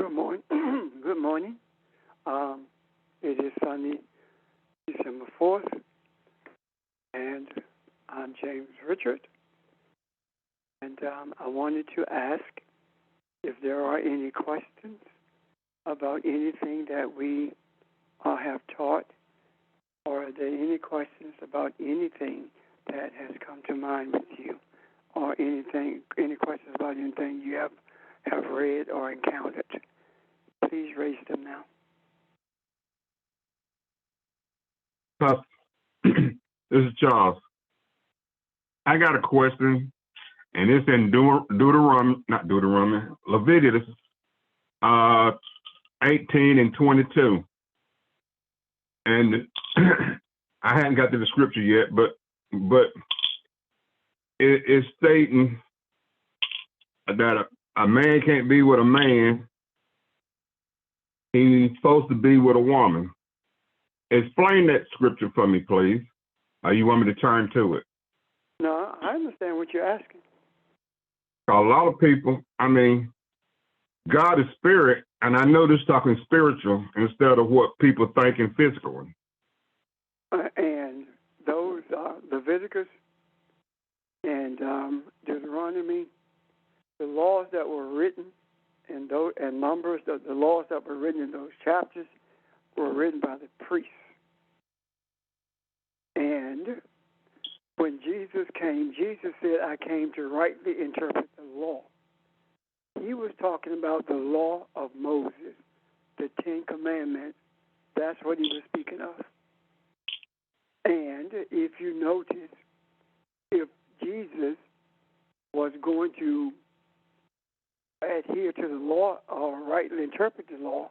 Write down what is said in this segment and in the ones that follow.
Good morning. Good morning. It is Sunday, December 4th, and I'm James Richard. And I wanted to ask if there are any questions about anything that we have taught, or are there any questions about anything that has come to mind with you, or any questions about anything you have read or encountered. Please raise them now. This is Charles. I got a question, and it's in Leviticus 18 and 22. And I hadn't got to the scripture yet, but it's stating that a man can't be with a man. He's supposed to be with a woman. Explain that scripture for me, please. You want me to turn to it? No, I understand what you're asking. A lot of people, God is spirit, and I know this talking spiritual instead of what people thinking physical. And those Leviticus and Deuteronomy, the laws that were written and Numbers, the laws that were written in those chapters were written by the priests. And when Jesus came, Jesus said, I came to rightly interpret the law. He was talking about the law of Moses, the Ten Commandments. That's what he was speaking of. And if you notice, if Jesus was going to adhere to the law or rightly interpret the law,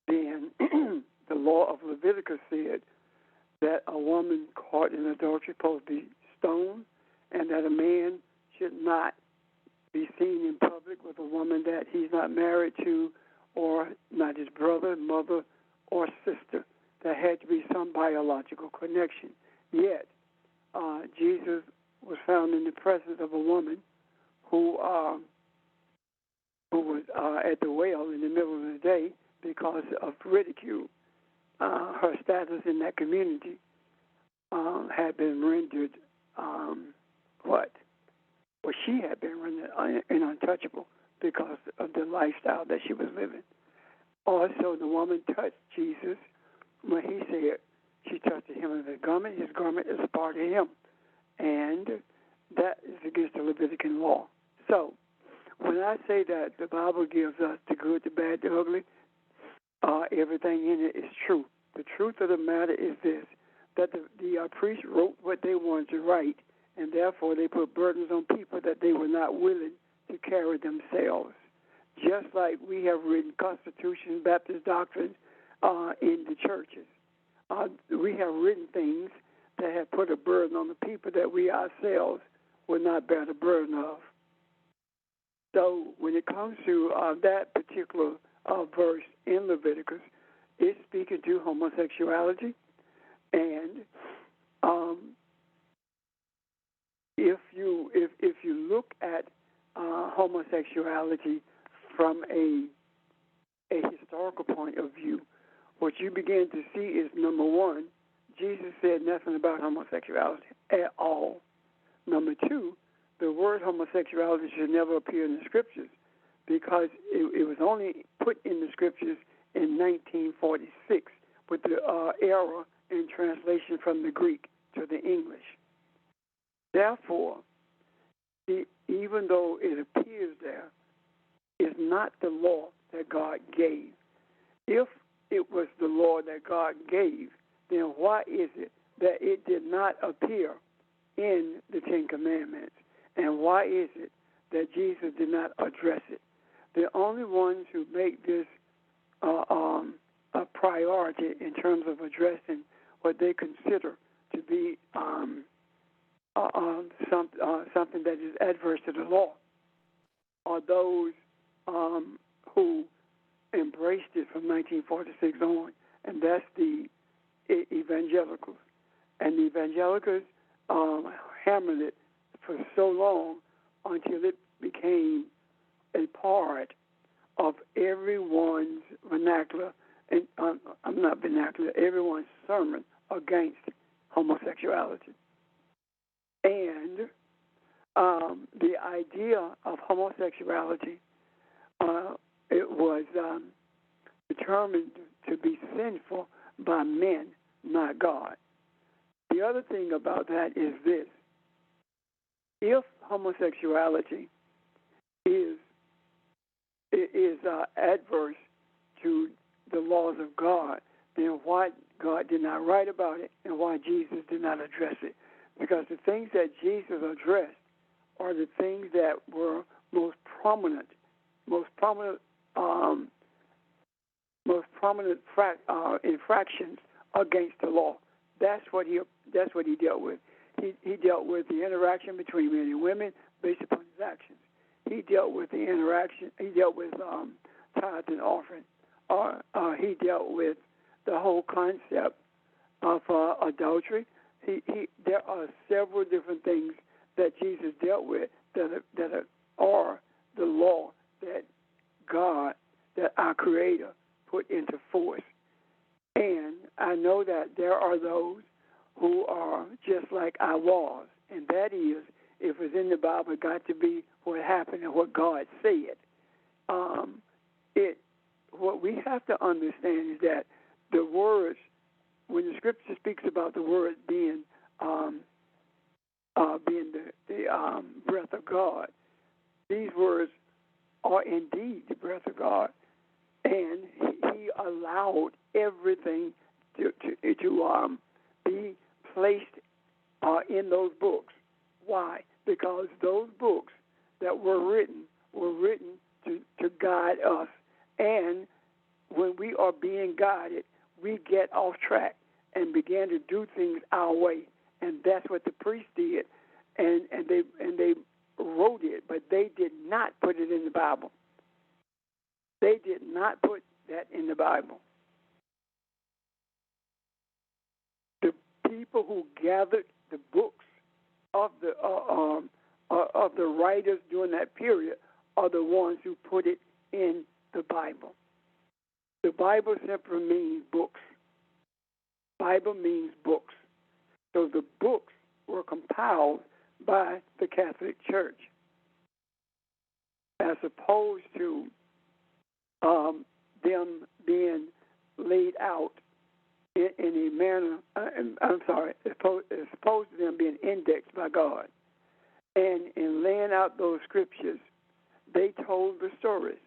then the law of Leviticus said that a woman caught in adultery is supposed to be stoned, and that a man should not be seen in public with a woman that he's not married to, or not his brother, mother, or sister. There had to be some biological connection. Yet, Jesus was found in the presence of a woman who was at the well in the middle of the day because of ridicule. Her status in that community had been rendered, she had been rendered untouchable because of the lifestyle that she was living. Also, the woman touched Jesus when he said she touched the hem of his garment. His garment is a part of him. And that is against the Levitican law. So, when I say that the Bible gives us the good, the bad, the ugly, everything in it is true. The truth of the matter is this, that the priests wrote what they wanted to write, and therefore they put burdens on people that they were not willing to carry themselves. Just like we have written Constitution, Baptist doctrines in the churches. We have written things that have put a burden on the people that we ourselves will not bear the burden of. So when it comes to that particular verse in Leviticus, it's speaking to homosexuality, and if you look at homosexuality from a historical point of view, what you begin to see is, number one, Jesus said nothing about homosexuality at all. Number two, the word homosexuality should never appear in the scriptures because it was only put in the scriptures in 1946 with the error in translation from the Greek to the English. Therefore, even though it appears there, is not the law that God gave. If it was the law that God gave, then why is it that it did not appear in the Ten Commandments? And why is it that Jesus did not address it? The only ones who make this a priority in terms of addressing what they consider to be something that is adverse to the law are those who embraced it from 1946 on, and that's the evangelicals. And the evangelicals hammered it for so long until it became a part of everyone's vernacular, and I'm not vernacular, everyone's sermon against homosexuality. And the idea of homosexuality, it was determined to be sinful by men, not God. The other thing about that is this: if homosexuality is adverse to the laws of God, then why God did not write about it and why Jesus did not address it? Because the things that Jesus addressed are the things that were most prominent infractions against the law. That's what he dealt with. He dealt with the interaction between men and women based upon his actions. He dealt with the interaction. He dealt with tithe and offering. He dealt with the whole concept of adultery. There are several different things that Jesus dealt with that are the law that God, that our Creator, put into force. And I know that there are those who are just like I was, and that is, if it's in the Bible, it got to be what happened and what God said. What we have to understand is that the words, when the Scripture speaks about the word being the breath of God, these words are indeed the breath of God, and He allowed everything to be placed in those books. Why? Because those books that were written to guide us, and when we are being guided, we get off track and begin to do things our way, and that's what the priests did, and they wrote it, but they did not put it in the Bible. They did not put that in the Bible. The people who gathered the books of the writers during that period are the ones who put it in the Bible. The Bible simply means books. Bible means books. So the books were compiled by the Catholic Church, as opposed to them being laid out in a manner. As opposed to them being indexed by God. And in laying out those scriptures, they told the stories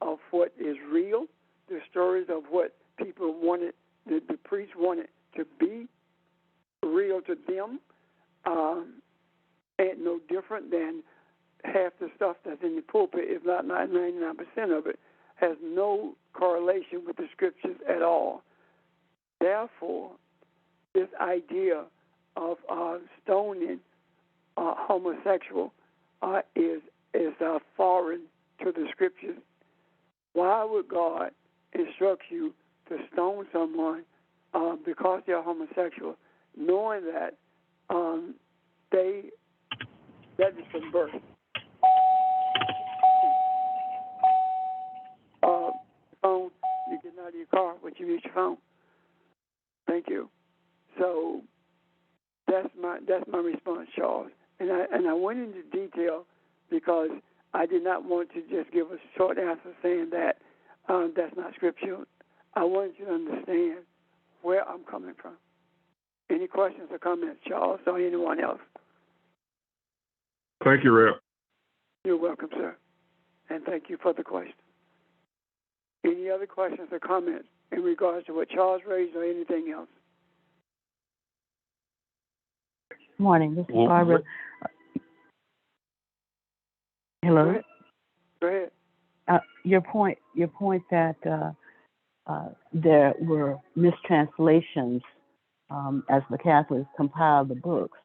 of what is real, the stories of what people wanted, the priests wanted to be real to them, and no different than half the stuff that's in the pulpit, if not 99% of it, has no correlation with the scriptures at all. Therefore, this idea of stoning homosexual is foreign to the scriptures. Why would God instruct you to stone someone because they're homosexual, knowing that that is from birth? Phone, you getting out of your car, but you use your phone. Thank you. So that's my response, Charles. And I went into detail because I did not want to just give a short answer saying that that's not scriptural. I wanted you to understand where I'm coming from. Any questions or comments, Charles, or anyone else? Thank you, Rep. You're welcome, sir. And thank you for the question. Any other questions or comments in regards to what Charles raised or anything else? Morning, this is Barbara. Hello. Go ahead. Your point that there were mistranslations as the Catholics compiled the books.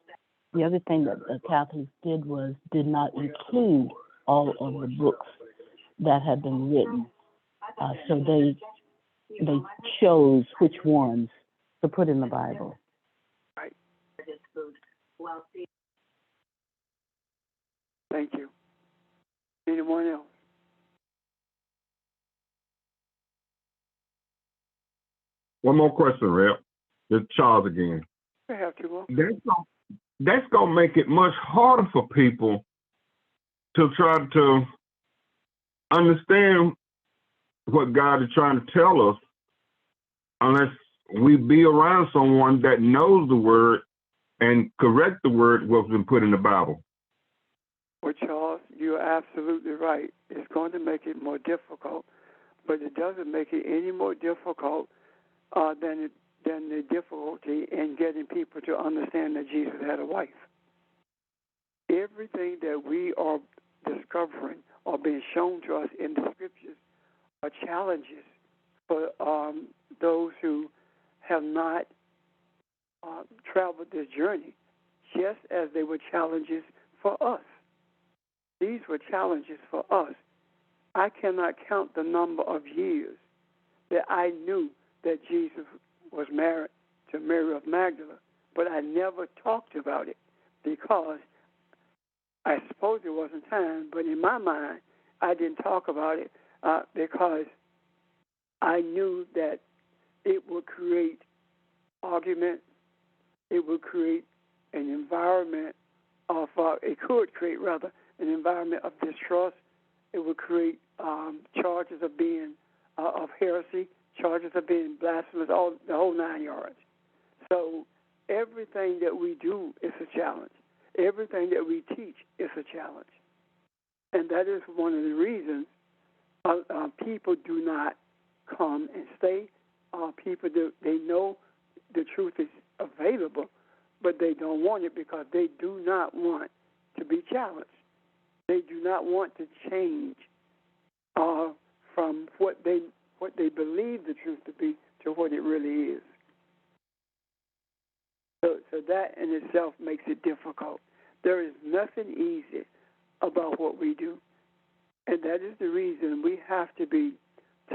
The other thing that the Catholics did not include all of the books that had been written. So they chose which ones to put in the Bible. Right. Thank you. Anyone else? One more question, Rep. It's Charles again. We have to go. That's gonna make it much harder for people to try to understand what God is trying to tell us, unless we be around someone that knows the word and correct the word what's been put in the Bible. Well, Charles, you're absolutely right. It's going to make it more difficult, but it doesn't make it any more difficult than the difficulty in getting people to understand that Jesus had a wife. Everything that we are discovering or being shown to us in the scriptures are challenges for those who have not traveled this journey, just as they were challenges for us. These were challenges for us. I cannot count the number of years that I knew that Jesus was married to Mary of Magdala, but I never talked about it because I suppose it wasn't time, but in my mind, I didn't talk about it because I knew that it would create argument, it would create an environment of, it could create rather, an environment of distrust. It would create charges of being, of heresy, charges of being blasphemous, the whole 9 yards. So everything that we do is a challenge. Everything that we teach is a challenge. And that is one of the reasons people do not come and stay. People, they know the truth is available, but they don't want it because they do not want to be challenged. They do not want to change from what they believe the truth to be to what it really is. So that in itself makes it difficult. There is nothing easy about what we do, and that is the reason we have to be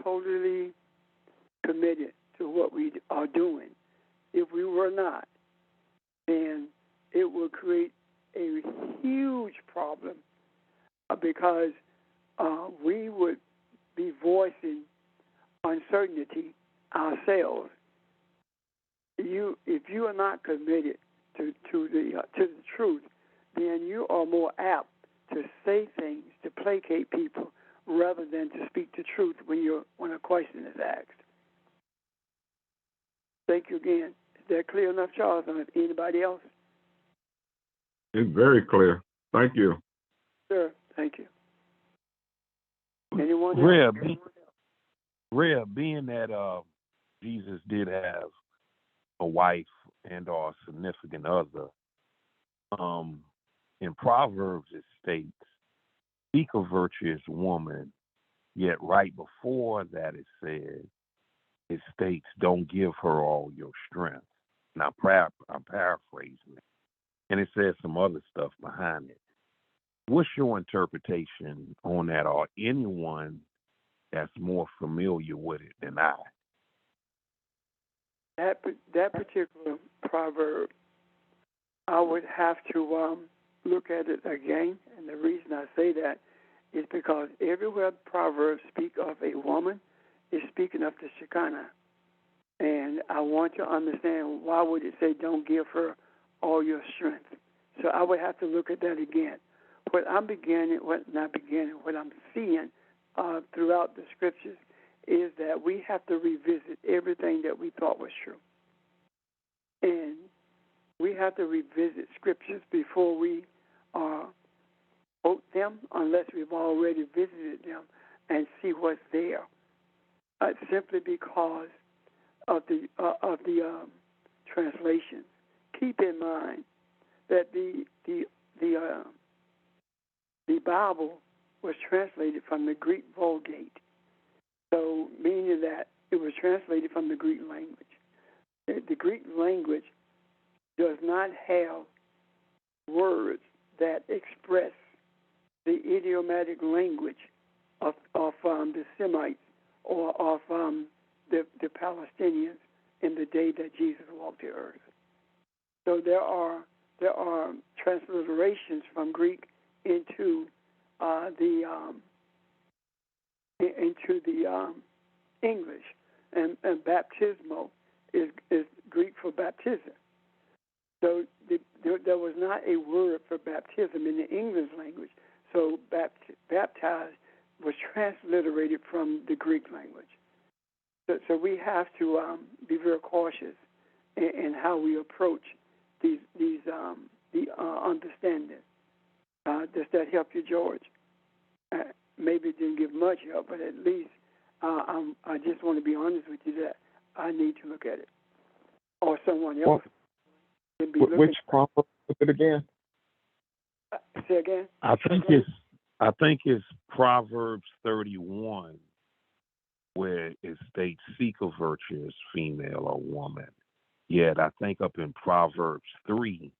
totally committed to what we are doing. If we were not, then it will create a huge problem because we would be voicing uncertainty ourselves. If you are not committed to the truth, then you are more apt to say things to placate people rather than to speak the truth when a question is asked. Thank you again. Is that clear enough, Charles? Anybody else? It's very clear. Thank you. Sure. Thank you. Anyone else? Reb, being that Jesus did have a wife and or a significant other, in Proverbs it states, "Speak a virtuous woman," yet right before that it states, "Don't give her all your strength." Now, I'm paraphrasing it, and it says some other stuff behind it. What's your interpretation on that, or anyone that's more familiar with it than I? That particular proverb, I would have to look at it again, and the reason I say that is because everywhere Proverbs speak of a woman, it's speaking of the Shekinah. And I want to understand, why would it say don't give her all your strength? So I would have to look at that again. What I'm seeing throughout the scriptures is that we have to revisit everything that we thought was true. And we have to revisit scriptures before we quote them, unless we've already visited them and see what's there. Simply because of the translation. Keep in mind that the Bible was translated from the Greek Vulgate, so meaning that it was translated from the Greek language. The Greek language does not have words that express the idiomatic language of the Semites or of the Palestinians in the day that Jesus walked the earth. So there are transliterations from Greek into the English, and baptismo is Greek for baptism. So there was not a word for baptism in the English language. So baptized was transliterated from the Greek language. So we have to be very cautious in how we approach the understanding. Does that help you, George? Maybe it didn't give much help, but at least I just want to be honest with you that I need to look at it, or someone else can be looking. Which proverb was it again? Say again. I think it's Proverbs 31 where it states seek a virtuous female or woman. Yet I think up in Proverbs 3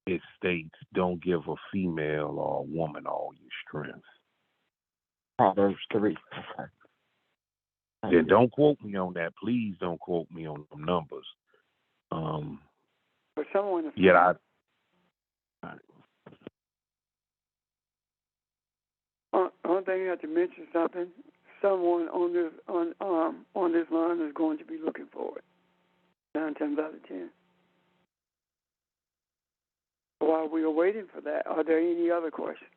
it states don't give a female or a woman all your strength. Proverbs 3. Okay. Then don't quote me on that. Please don't quote me on them numbers. For someone. One thing you have to mention something. Someone on this line is going to be looking for it. 9 times out of 10. While we are waiting for that, are there any other questions?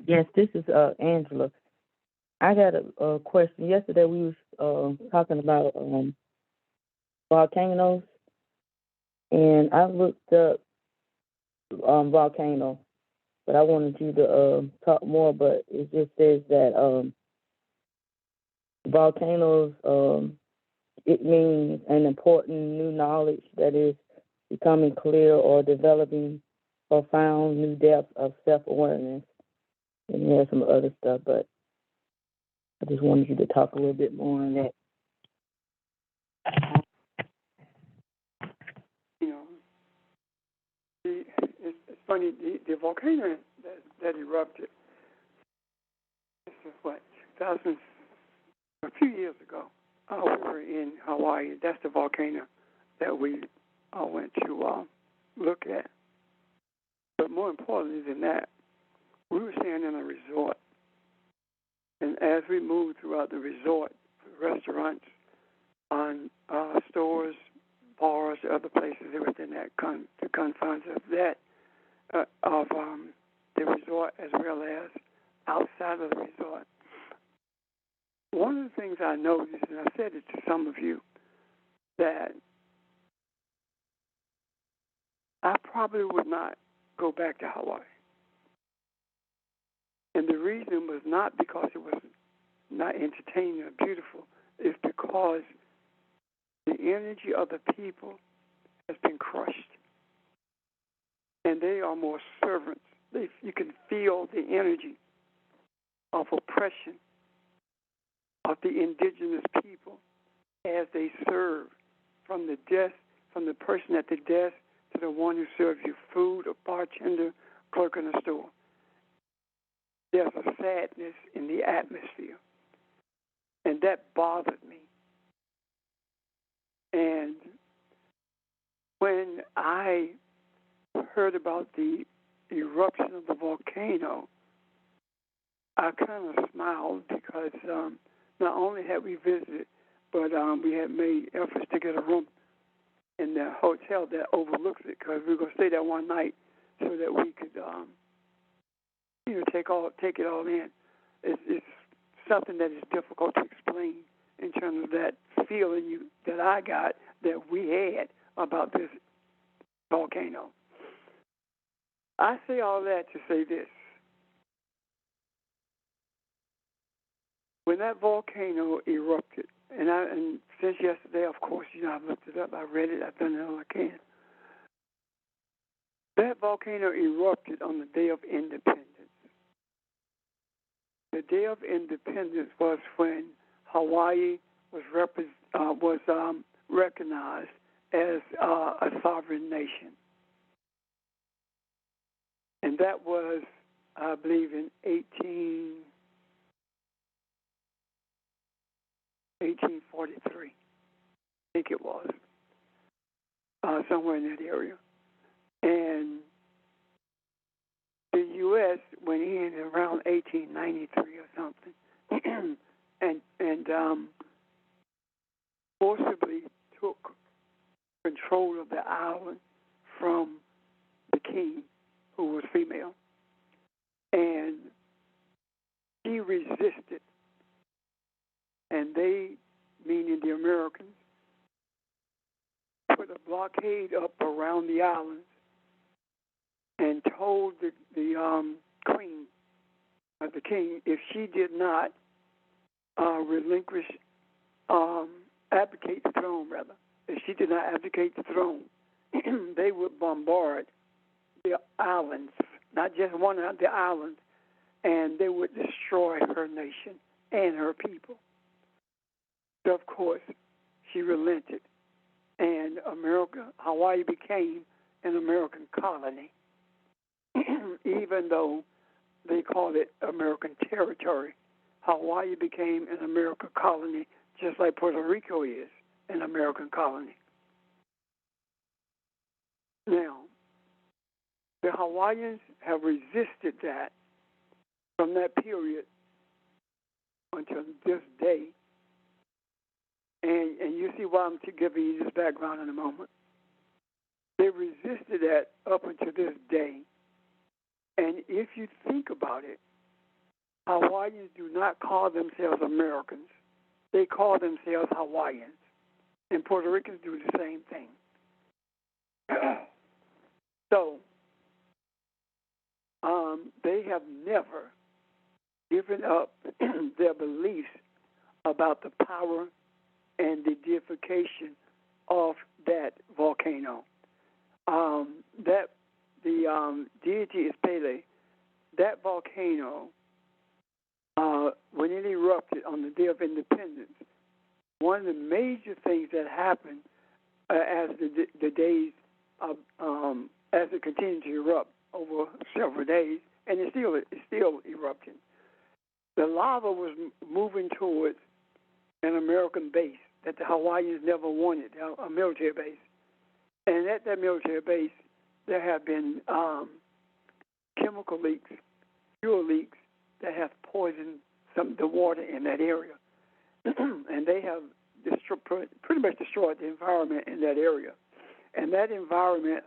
Yes, this is Angela. I got a question. Yesterday we was talking about volcanoes, and I looked up volcano, but I wanted you to talk more. But it just says that volcanoes, it means an important new knowledge that is becoming clear or developing profound new depth of self-awareness. And there's some other stuff, but I just wanted you to talk a little bit more on that. You know, it's funny, the volcano that erupted, this is what, 2000, a few years ago. We were in Hawaii. That's the volcano that we went to look at. But more importantly than that, we were staying in a resort. And as we moved throughout the resort, restaurants, on stores, bars, other places within that the confines of that the resort, as well as outside of the resort. One of the things I noticed, and I said it to some of you, that I probably would not go back to Hawaii. And the reason was not because it was not entertaining or beautiful. It's because the energy of the people has been crushed. And they are more servants. You can feel the energy of oppression of the indigenous people as they serve, from the person at the desk to the one who serves you food, a bartender, clerk in a store. There's a sadness in the atmosphere. And that bothered me. And when I heard about the eruption of the volcano, I kind of smiled because not only had we visited, but we had made efforts to get a room in the hotel that overlooks it, because we were going to stay there one night so that we could, take it all in. It's something that is difficult to explain in terms of that feeling that I got that we had about this volcano. I say all that to say this. When that volcano erupted, and since yesterday, of course, I've looked it up, I read it, I've done all I can. That volcano erupted on the Day of Independence. The Day of Independence was when Hawaii was recognized as a sovereign nation. And that was, I believe, in 1843. I think it was. Somewhere in that area. And the U.S. went in around 1890. 93 or something, and forcibly took control of the island from the king, who was female, and she resisted, and they, meaning the Americans, put a blockade up around the islands and told the queen, the king, if she did not relinquish, abdicate the throne, rather, if she did not abdicate the throne, they would bombard the islands, not just one of the islands, and they would destroy her nation and her people. So, of course, she relented, and Hawaii became an American colony, even though they called it American territory. Hawaii became an American colony, just like Puerto Rico is an American colony. Now, the Hawaiians have resisted that from that period until this day. And you see why I'm giving you this background in a moment. They resisted that up until this day. And if you think about it, Hawaiians do not call themselves Americans. They call themselves Hawaiians. And Puerto Ricans do the same thing. So, they have never given up their beliefs about the power and the deification of that volcano. That the deity is Pele. That volcano, when it erupted on the Day of Independence, one of the major things that happened as the days as it continued to erupt over several days, and it's still erupting. The lava was moving towards an American base that the Hawaiians never wanted, a military base. And at that military base, there have been chemical leaks, fuel leaks that have poisoned the water in that area. And they have pretty much destroyed the environment in that area. And that environment,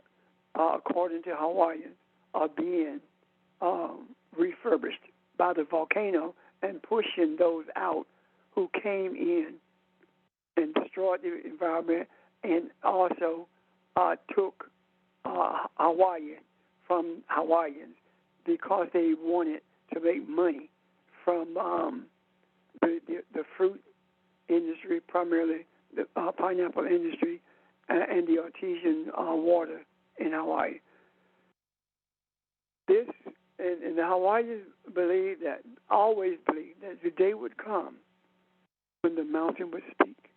according to Hawaiians, are being refurbished by the volcano and pushing those out who came in and destroyed the environment and also took Hawaii from Hawaiians because they wanted to make money from the fruit industry, primarily the pineapple industry, and the artesian water in Hawaii. This and the Hawaiians always believed that the day would come when the mountain would speak.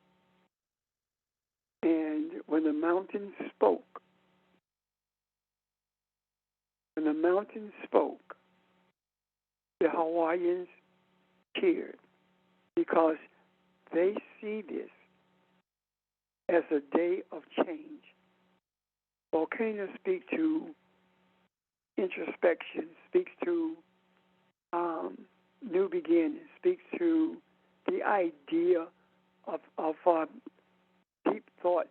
And when the mountain spoke, the Hawaiians cheered because they see this as a day of change. Volcanoes speak to introspection, speaks to new beginnings, speaks to the idea of deep thought.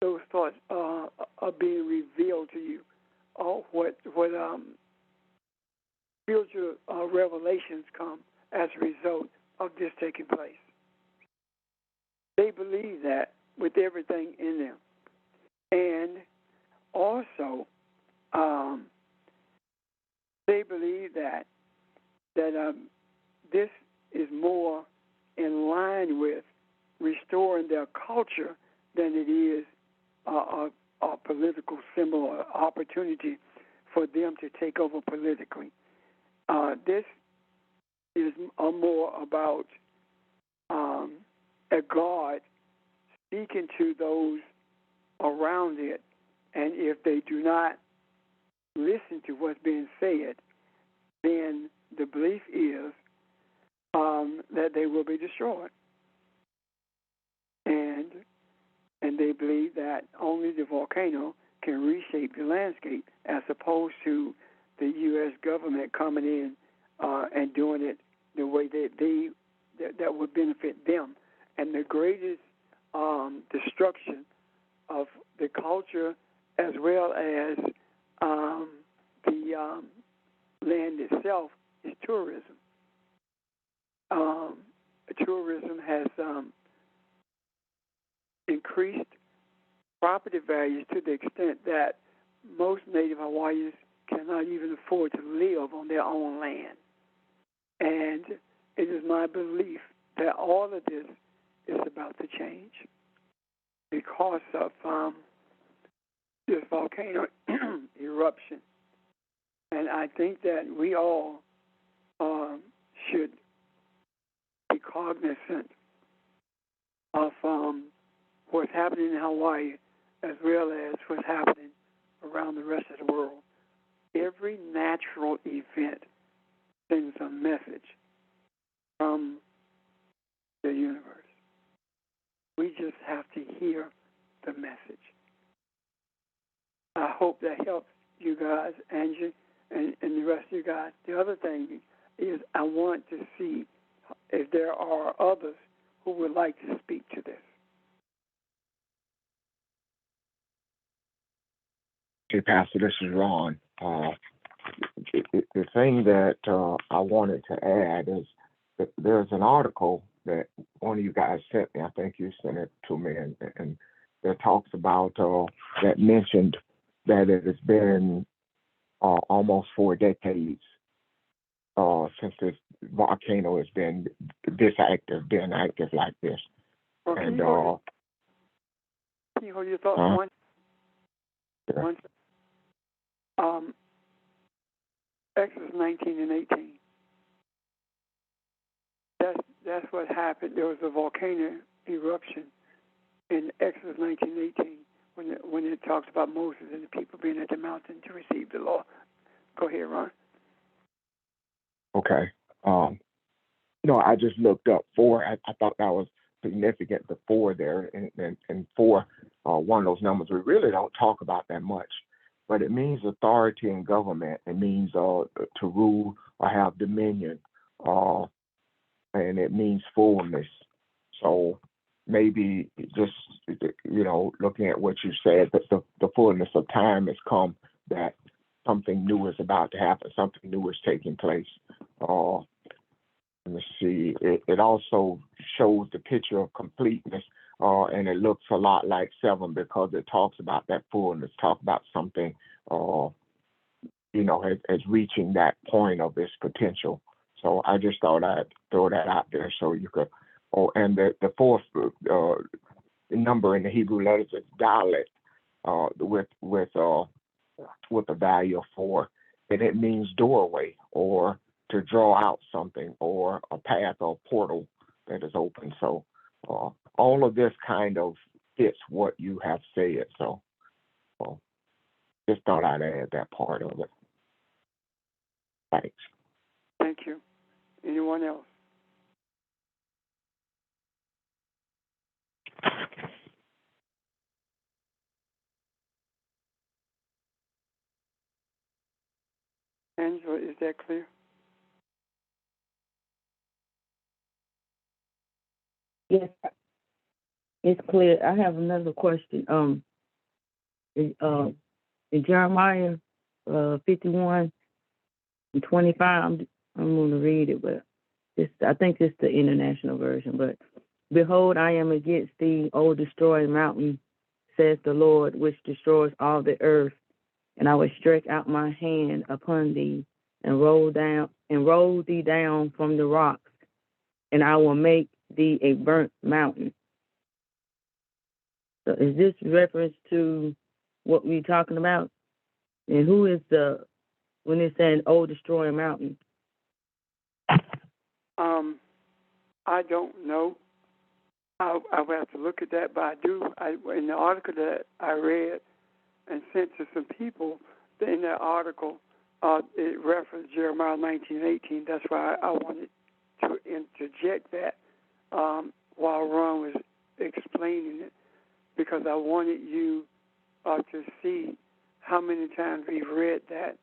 Those thoughts are being revealed to you, or what spiritual revelations come as a result of this taking place. They believe that with everything in them, and also they believe that this is more in line with restoring their culture than it is a political symbol or opportunity for them to take over politically. This is more about a God speaking to those around it, and if they do not listen to what's being said, then the belief is that they will be destroyed. And they believe that only the volcano can reshape the landscape, as opposed to the U.S. government coming in and doing it the way that would benefit them. And the greatest destruction of the culture as well as the land itself is tourism. Tourism has increased property values to the extent that most Native Hawaiians cannot even afford to live on their own land. And it is my belief that all of this is about to change because of this volcano eruption. And I think that we all should be cognizant of what's happening in Hawaii as well as what's happening around the rest of the world. Every natural event sends a message from the universe. We just have to hear the message. I hope that helps you guys, Angie, and the rest of you guys. The other thing is I want to see if there are others who would like to speak to this. Hey, Pastor, this is Ron. The thing that I wanted to add is that there's an article that one of you guys sent me. I think you sent it to me, and that talks about that mentioned that it has been almost 4 decades since this volcano has been been active like this. Well, and can you hold your thoughts one? Exodus 19 and 18. That's what happened. There was a volcano eruption in Exodus 19 and 18 when it talks about Moses and the people being at the mountain to receive the law. Go ahead, Ron. Okay. I just looked up 4. I thought that was significant, the 4 there, and 4, one of those numbers we really don't talk about that much. But it means authority and government. It means to rule or have dominion, and it means fullness. So maybe just looking at what you said, that the fullness of time has come, that something new is about to happen, something new is taking place. Let me see. It also shows the picture of completeness, and it looks a lot like 7 because it talks about that fullness, talk about something, as reaching that point of its potential. So I just thought I'd throw that out there so you could. Oh, and the 4th number in the Hebrew letters is Dalet, with a value of 4, and it means doorway or to draw out something or a path or portal that is open. So all of this kind of fits what you have said. So just thought I'd add that part of it. Thanks. Thank you. Anyone else? Angela, is that clear? Yes, it's clear. I have another question. In Jeremiah 51 and 25, I'm going to read it, but I think it's the international version. But behold, I am against thee, O destroyed mountain, says the Lord, which destroys all the earth, and I will stretch out my hand upon thee and roll thee down from the rocks, and I will make thee a burnt mountain. So is this reference to what we're talking about? And who is when it's saying, oh, destroy a mountain? I don't know. I would have to look at that, but in the article that I read and sent to some people, in that article, it referenced Jeremiah 19:18. That's why I wanted to interject that while Ron was explaining it, because I wanted you to see how many times we've read that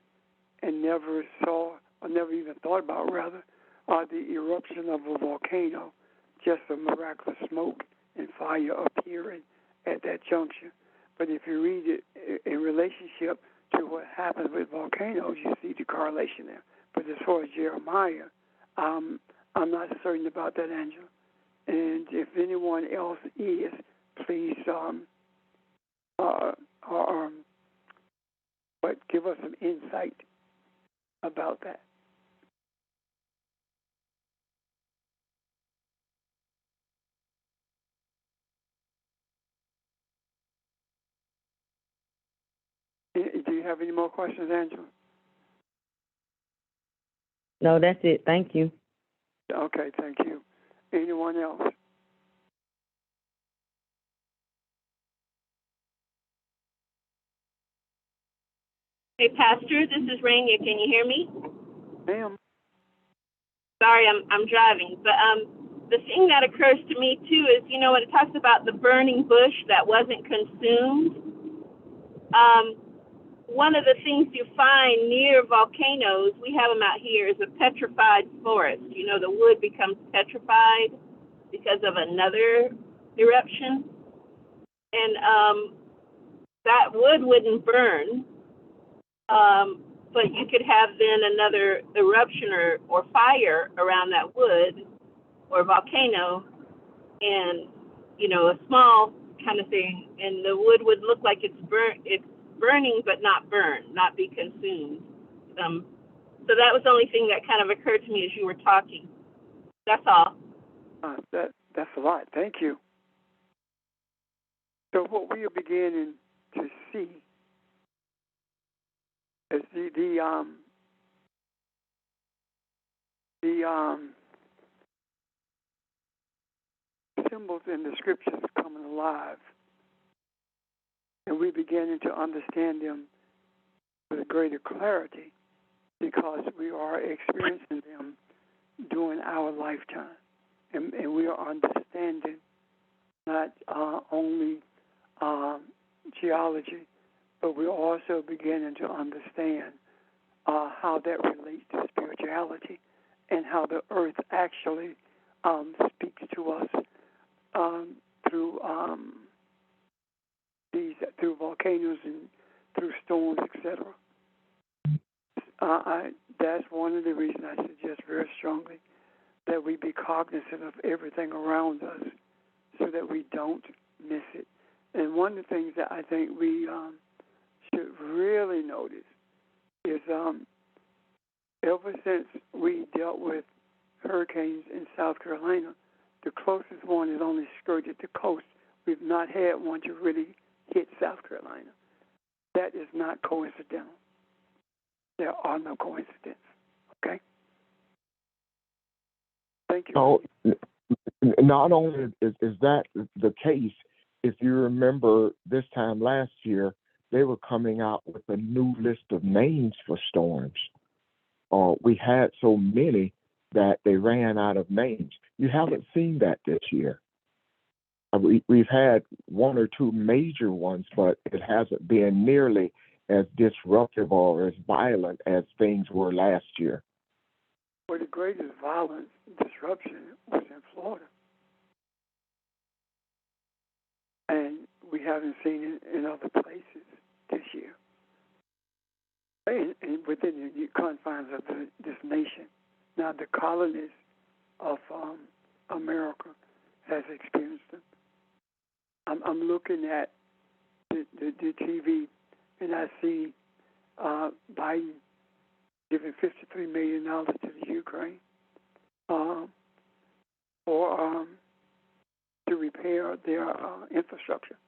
and never saw or never even thought about, rather, the eruption of a volcano, just a miraculous smoke and fire appearing at that juncture. But if you read it in relationship to what happens with volcanoes, you see the correlation there. But as far as Jeremiah, I'm not certain about that, Angela. And if anyone else is, please but give us some insight about that. Do you have any more questions, Angela? No, that's it. Thank you. Okay, thank you. Anyone else? Hey, Pastor, this is Rania. Can you hear me? Ma'am. Sorry, I'm driving. But the thing that occurs to me, too, is, when it talks about the burning bush that wasn't consumed, one of the things you find near volcanoes, we have them out here, is a petrified forest. The wood becomes petrified because of another eruption. And that wood wouldn't burn. But you could have then another eruption or fire around that wood or volcano, and a small kind of thing, and the wood would look like it's burning but not burned, not be consumed. So that was the only thing that kind of occurred to me as you were talking. That's all. That's a lot. Thank you. So what we are beginning to see is the symbols in the scriptures coming alive, and we're beginning to understand them with greater clarity because we are experiencing them during our lifetime, and we are understanding not only geology, but we're also beginning to understand how that relates to spirituality and how the earth actually speaks to us through volcanoes and through storms, etc. That's one of the reasons I suggest very strongly that we be cognizant of everything around us so that we don't miss it. And one of the things that I think we should really notice is ever since we dealt with hurricanes in South Carolina, the closest one has only skirted the coast. We've not had one to really hit South Carolina. That is not coincidental. There are no coincidences. Okay? Thank you. So, not only is that the case, if you remember this time last year, they were coming out with a new list of names for storms. We had so many that they ran out of names. You haven't seen that this year. We've had one or two major ones, but it hasn't been nearly as disruptive or as violent as things were last year. Well, the greatest violent disruption was in Florida. And we haven't seen it in other places this year. And within the confines of this nation. Now, the colonies of America has experienced them. I'm looking at the TV, and I see Biden giving $53 million to the Ukraine to repair their infrastructure,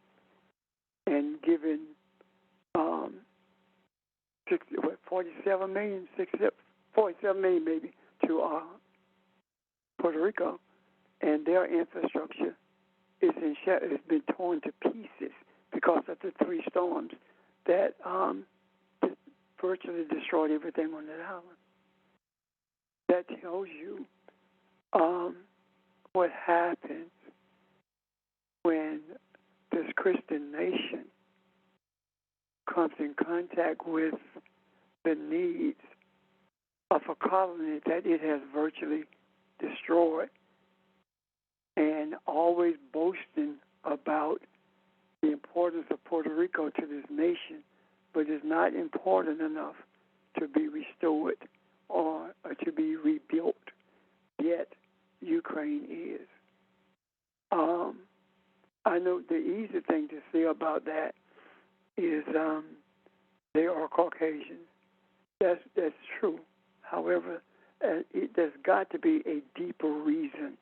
and giving 47 million maybe to Puerto Rico, and their infrastructure has been torn to pieces because of the three storms that virtually destroyed everything on that island. That tells you what happens when this Christian nation comes in contact with the needs of a colony that it has virtually destroyed, and always boasting about the importance of Puerto Rico to this nation, but is not important enough to be restored or to be rebuilt. Yet Ukraine is. I know the easy thing to say about that is they are Caucasians. That's true. However, there's got to be a deeper reason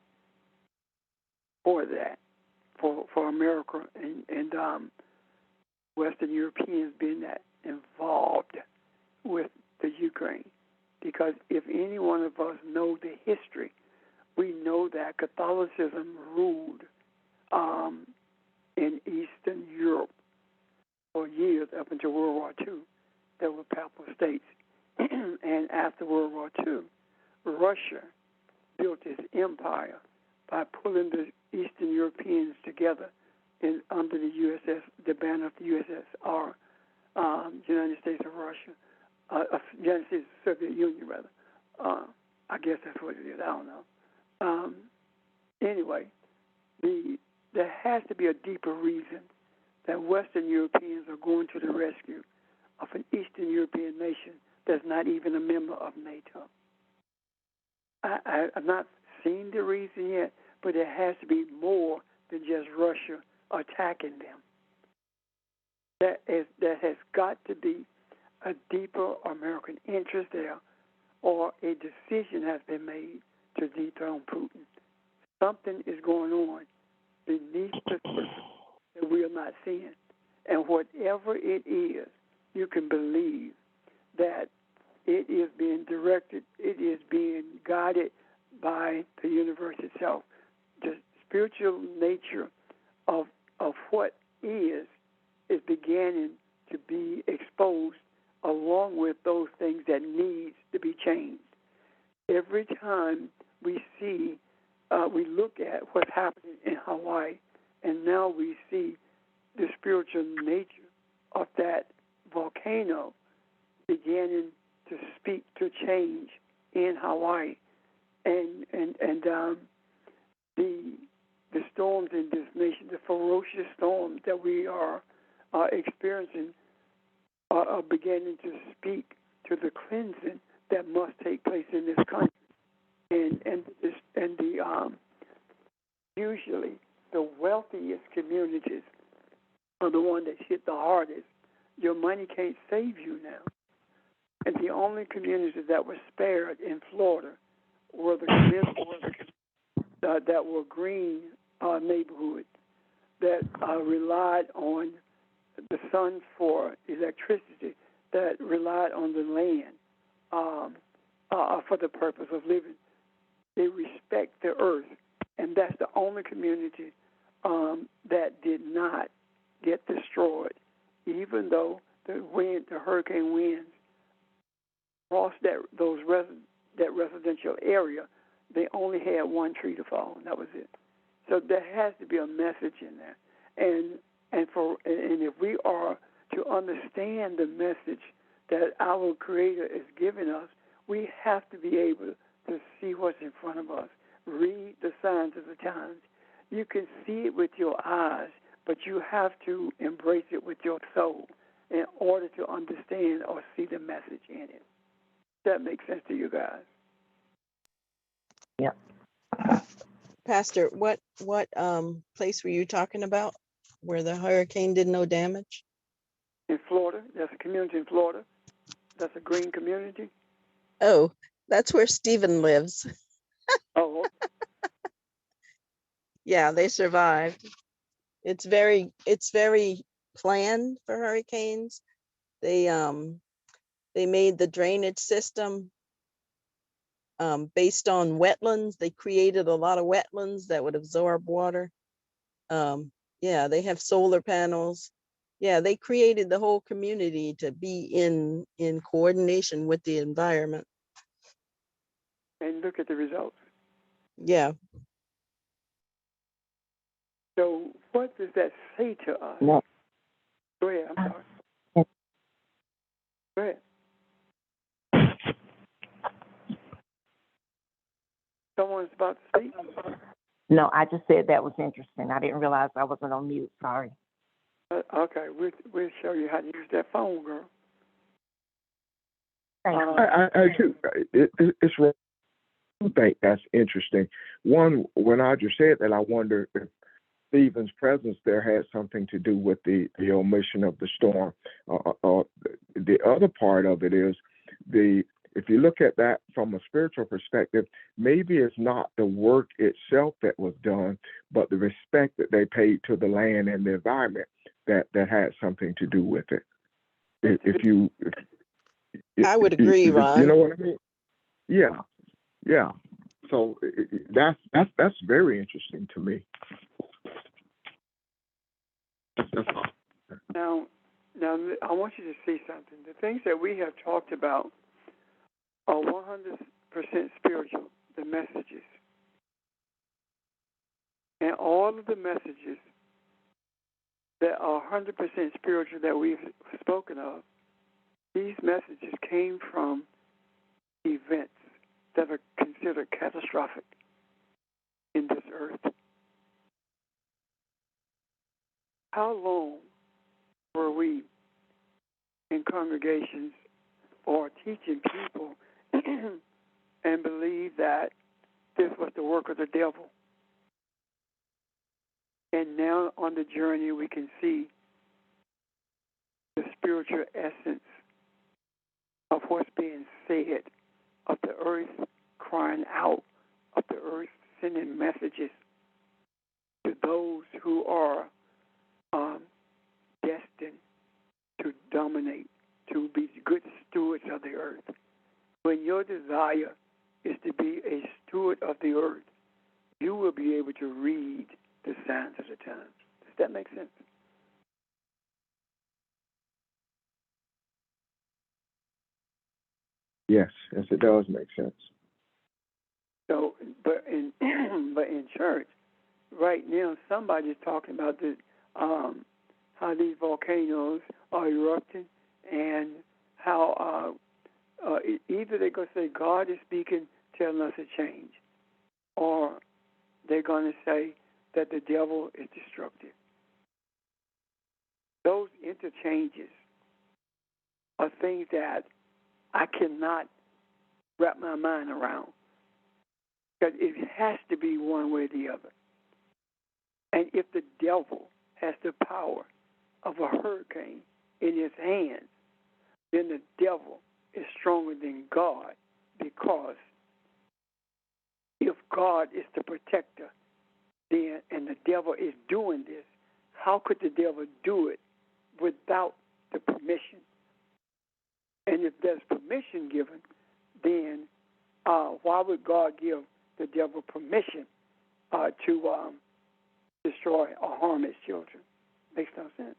for that, for America and Western Europeans being that involved with the Ukraine. Because if any one of us know the history, we know that Catholicism ruled in Eastern Europe for years up until World War II. There were papal states. And after World War II, Russia built its empire by pulling the Eastern Europeans together under the USS, the banner of the USSR, United States of Russia, United States of Soviet Union, rather. I guess that's what it is. I don't know. Anyway, there has to be a deeper reason that Western Europeans are going to the rescue of an Eastern European nation that's not even a member of NATO. I've not seen the reason yet, but there has to be more than just Russia attacking them. There has got to be a deeper American interest there, or a decision has been made to dethrone Putin. Something is going on beneath the surface that we are not seeing. And whatever it is, you can believe that it is being directed, it is being guided by the universe itself. The spiritual nature of what is beginning to be exposed, along with those things that needs to be changed. Every time we see, we look at what's happening in Hawaii, and now we see the spiritual nature of that volcano beginning to speak to change in Hawaii, and the storms in this nation, the ferocious storms that we are experiencing, are beginning to speak to the cleansing that must take place in this country, and usually the wealthiest communities are the ones that hit the hardest. Your money can't save you now. And the only communities that were spared in Florida were the communities that were green neighborhoods that relied on the sun for electricity, that relied on the land for the purpose of living. They respect the earth, and that's the only community that did not get destroyed, even though the hurricane winds across that residential area. They only had one tree to fall, and that was it. So there has to be a message in there, and if we are to understand the message that our Creator is giving us, we have to be able to see what's in front of us, read the signs of the times. You can see it with your eyes, but you have to embrace it with your soul in order to understand or see the message in it. That makes sense to you guys? Yeah. Pastor, what place were you talking about where the hurricane did no damage? In Florida, there's a community in Florida. That's a green community. Oh, that's where Stephen lives. Oh, Yeah, they survived. It's very planned for hurricanes. They made the drainage system based on wetlands. They created a lot of wetlands that would absorb water. Yeah, they have solar panels. Yeah, they created the whole community to be in coordination with the environment. and look at the results. Yeah. So what does that say to us? No. Go ahead, I'm sorry. Go ahead. Someone's about to speak. No, I just said that was interesting. I didn't realize I wasn't on mute. Sorry. Okay, we'll show you how to use that phone, girl. Thank you. I do. It's wrong. I think that's interesting. One, when I just said that, I wonder if Stephen's presence there had something to do with the omission of the storm. The other part of it is if you look at that from a spiritual perspective, maybe it's not the work itself that was done, but the respect that they paid to the land and the environment that had something to do with it. I would agree, Ron. You know what I mean? Yeah. So that's very interesting to me. Now, I want you to see something. The things that we have talked about are 100% spiritual, the messages. And all of the messages that are 100% spiritual that we've spoken of, these messages came from events that are considered catastrophic in this earth. How long were we in congregations or teaching people and believe that this was the work of the devil? And now on the journey we can see the spiritual essence of what's being said, of the earth crying out, of the earth sending messages to those who are destined to dominate, to be good stewards of the earth. When your desire is to be a steward of the earth, you will be able to read the signs of the times. Does that make sense? Yes, it does make sense. So, but in church, right now, somebody's talking about how these volcanoes are erupting, and how either they're going to say God is speaking, telling us to change, or they're going to say that the devil is destructive. Those interchanges are things that I cannot wrap my mind around, because it has to be one way or the other. And if the devil has the power of a hurricane in his hands, then the devil is stronger than God, because if God is the protector, then, and the devil is doing this, how could the devil do it without the permission? And if there's permission given, then why would God give the devil permission to destroy or harm his children? Makes no sense.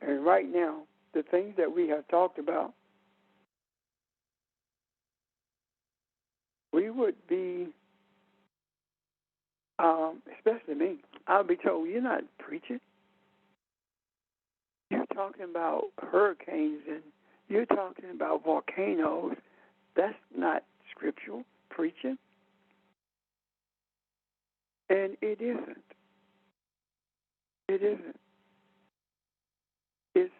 And right now, the things that we have talked about, we would be, especially me, I'll be told, you're not preaching. You're talking about hurricanes and you're talking about volcanoes. That's not scriptural preaching. And it isn't. It isn't. It's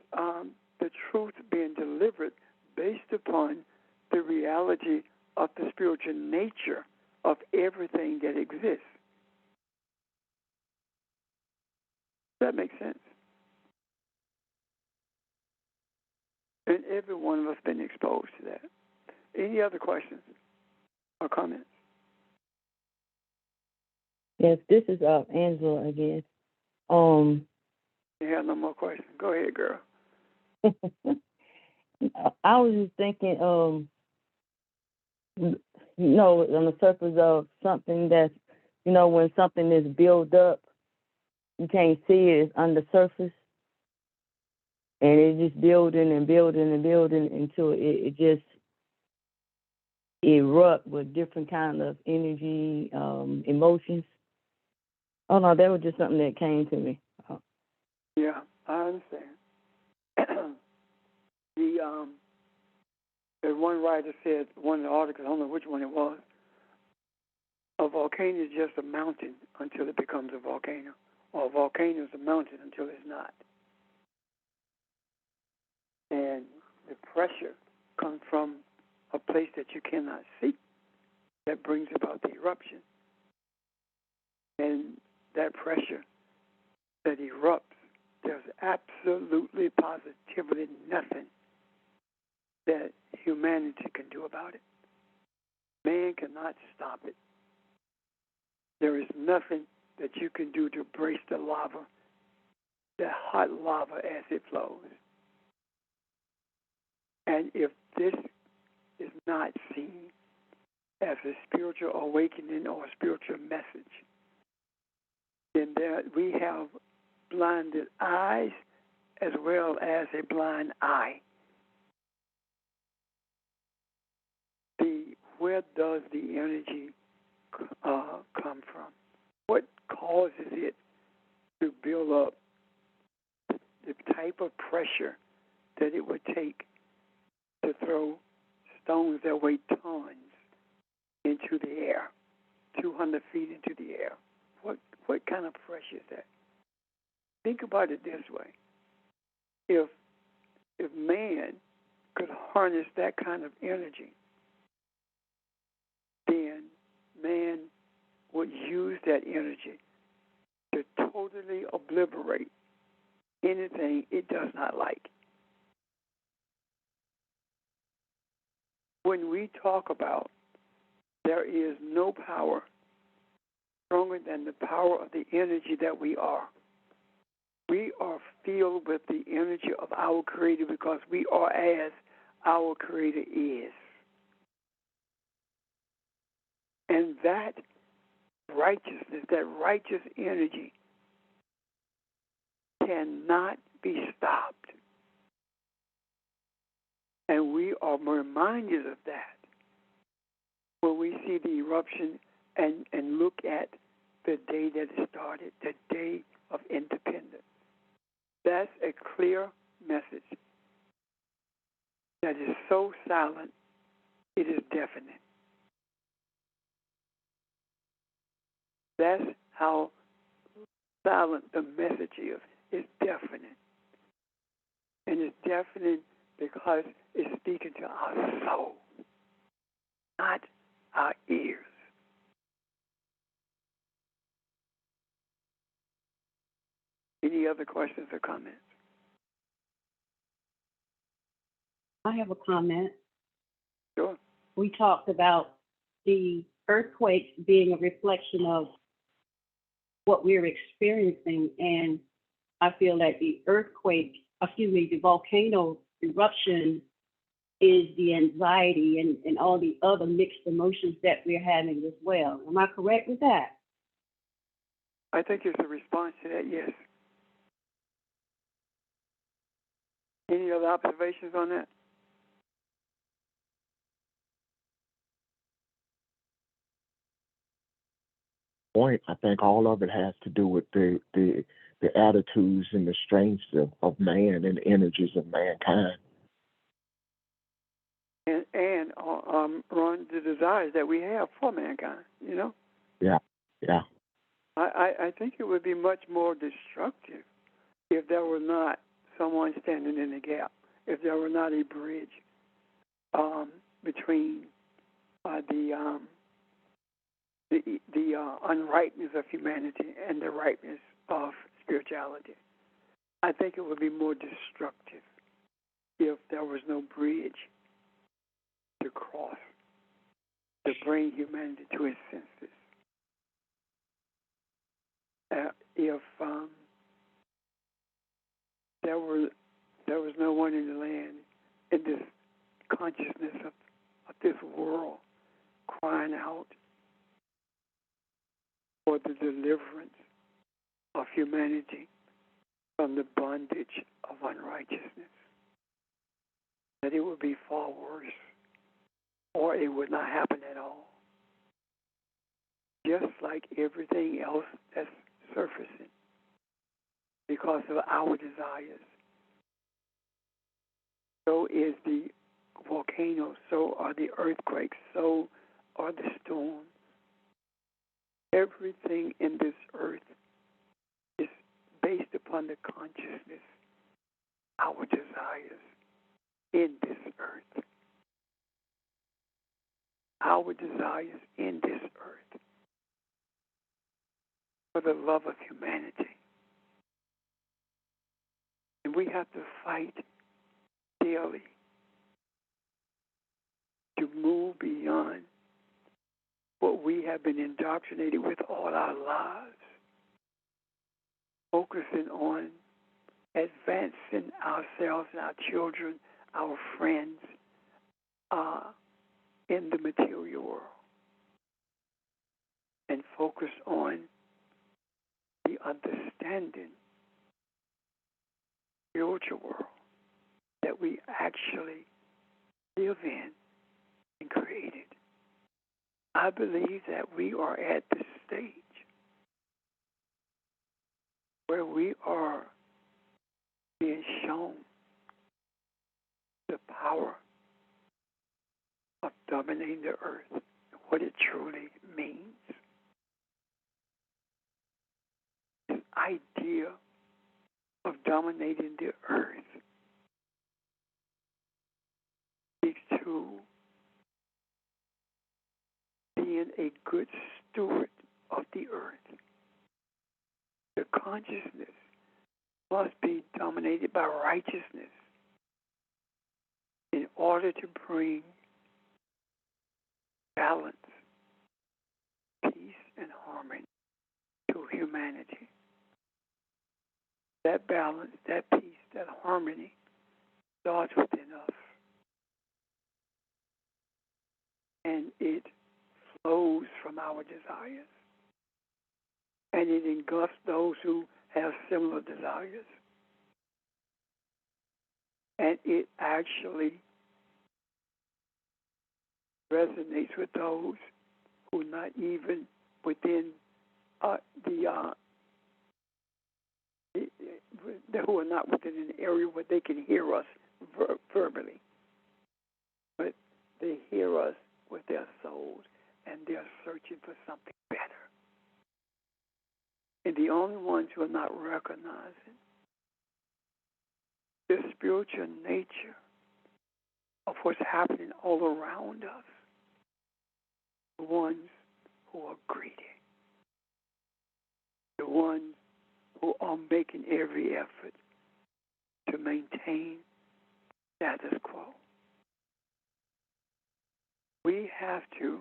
the truth being delivered based upon the reality of the spiritual nature of everything that exists. Does that make sense? And every one of us been exposed to that. Any other questions or comments? Yes, this is Angela again. You have no more questions. Go ahead, girl. I was just thinking, on the surface of something that's, when something is built up, you can't see it, it's on the surface, and it's just building and building and building until it just erupt with different kind of energy, emotions. Oh no, that was just something that came to me. Yeah, I understand. There's one writer said, one of the articles, I don't know which one it was, a volcano is just a mountain until it becomes a volcano, or a volcano is a mountain until it's not. And the pressure comes from a place that you cannot see that brings about the eruption. And that pressure that erupts, there's absolutely, positively nothing that humanity can do about it. Man cannot stop it. There is nothing that you can do to brace the lava, the hot lava as it flows. And if this is not seen as a spiritual awakening or a spiritual message, then we have blinded eyes as well as a blind eye. Where does the energy come from? What causes it to build up the type of pressure that it would take to throw stones that weigh tons into the air, 200 feet into the air? What kind of pressure is that? Think about it this way. If man could harness that kind of energy, then man would use that energy to totally obliterate anything it does not like. When we talk about there is no power stronger than the power of the energy that we are filled with the energy of our Creator because we are as our Creator is. And that righteousness, that righteous energy cannot be stopped. And we are reminded of that when we see the eruption and look at the day that it started, the day of independence. That's a clear message that is so silent, it is deafening. That's how silent the message is. It's deafening. And it's deafening because it's speaking to our soul, not our ears. Any other questions or comments? I have a comment. Sure. We talked about the earthquake being a reflection of what we're experiencing, and I feel that the the volcano eruption is the anxiety and all the other mixed emotions that we're having as well. Am I correct with that? I think it's a response to that, yes. Any other observations on that? Point, I think all of it has to do with the attitudes and the strengths of man and the energies of mankind. And Ron, the desires that we have for mankind, you know? Yeah. I think it would be much more destructive if there were not someone standing in the gap, if there were not a bridge between the unripeness of humanity and the ripeness of spirituality. I think it would be more destructive if there was no bridge to cross to bring humanity to its senses. If there was no one in the land in this consciousness of this world crying out for the deliverance of humanity from the bondage of unrighteousness, that it would be far worse, or it would not happen at all. Just like everything else that's surfacing, because of our desires. So is the volcano, so are the earthquakes, so are the storms. Everything in this earth is based upon the consciousness, our desires in this earth. Our desires in this earth for the love of humanity. And we have to fight daily to move beyond what we have been indoctrinated with all our lives, focusing on advancing ourselves and our children, our friends, in the material world, and focus on the understanding spiritual world that we actually live in and created. I believe that we are at the stage where we are being shown the power of dominating the earth and what it truly means. This idea of dominating the earth speaks to being a good steward of the earth. The consciousness must be dominated by righteousness in order to bring balance, peace, and harmony to humanity. That balance, that peace, that harmony starts within us. And it flows from our desires. And it engulfs those who have similar desires. And it actually resonates with those who are not even within who are not within an area where they can hear us verbally, but they hear us with their souls, and they're searching for something better. And the only ones who are not recognizing the spiritual nature of what's happening all around us, the ones who are greedy, the ones who are making every effort to maintain status quo. We have to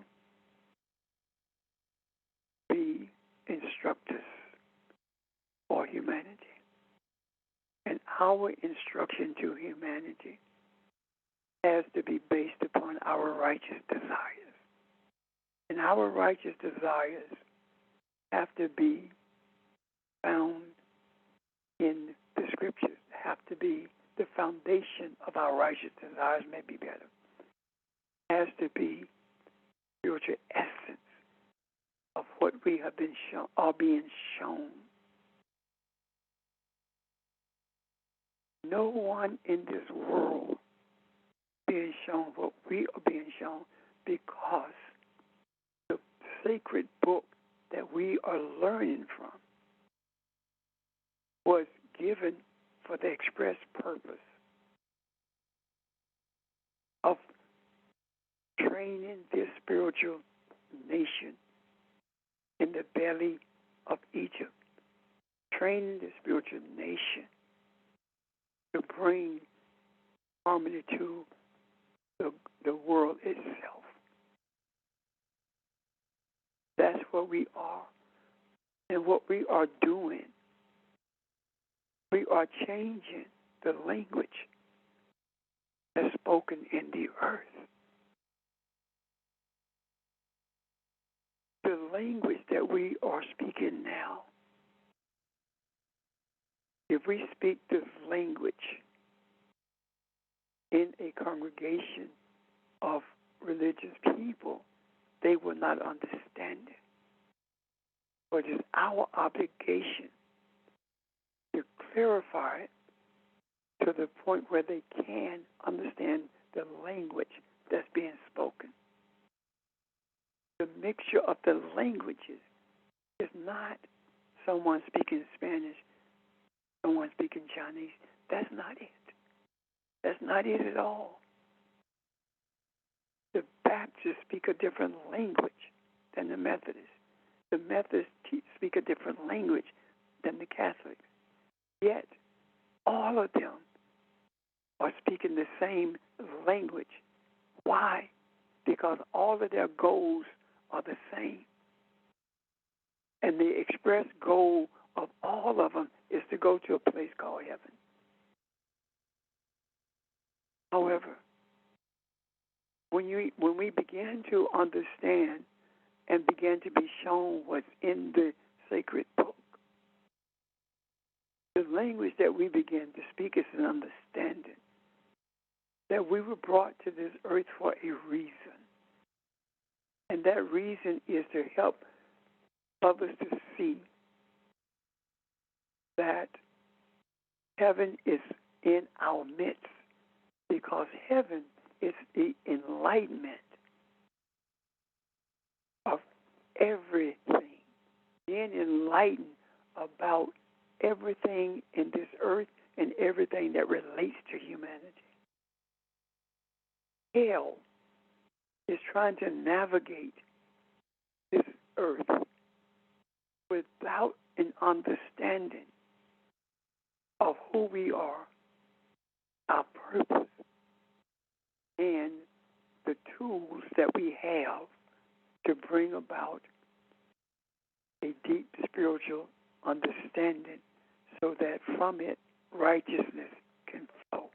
be instructors for humanity. And our instruction to humanity has to be based upon our righteous desires. And our righteous desires have to be found in the scriptures, have to be the foundation of our righteous desires, may be better, has to be spiritual essence of what we have been shown, are being shown. No one in this world being shown what we are being shown, because the sacred book that we are learning from was given for the express purpose of training this spiritual nation in the belly of Egypt, training the spiritual nation to bring harmony to the world itself. That's what we are. And what we are doing, we are changing the language that's spoken in the earth. The language that we are speaking now, if we speak this language in a congregation of religious people, they will not understand it. But it's our obligation to clarify it to the point where they can understand the language that's being spoken. The mixture of the languages is not someone speaking Spanish, someone speaking Chinese. That's not it. That's not it at all. The Baptists speak a different language than the Methodists. The Methodists speak a different language than the Catholics. Yet, all of them are speaking the same language. Why? Because all of their goals are the same. And the express goal of all of them is to go to a place called heaven. However, when we begin to understand and begin to be shown what's in the sacred book, the language that we begin to speak is an understanding that we were brought to this earth for a reason. And that reason is to help others to see that heaven is in our midst, because heaven is the enlightenment of everything, being enlightened about everything in this earth and everything that relates to humanity. Hell is trying to navigate this earth without an understanding of who we are, our purpose, and the tools that we have to bring about a deep spiritual understanding so that from it righteousness can flow.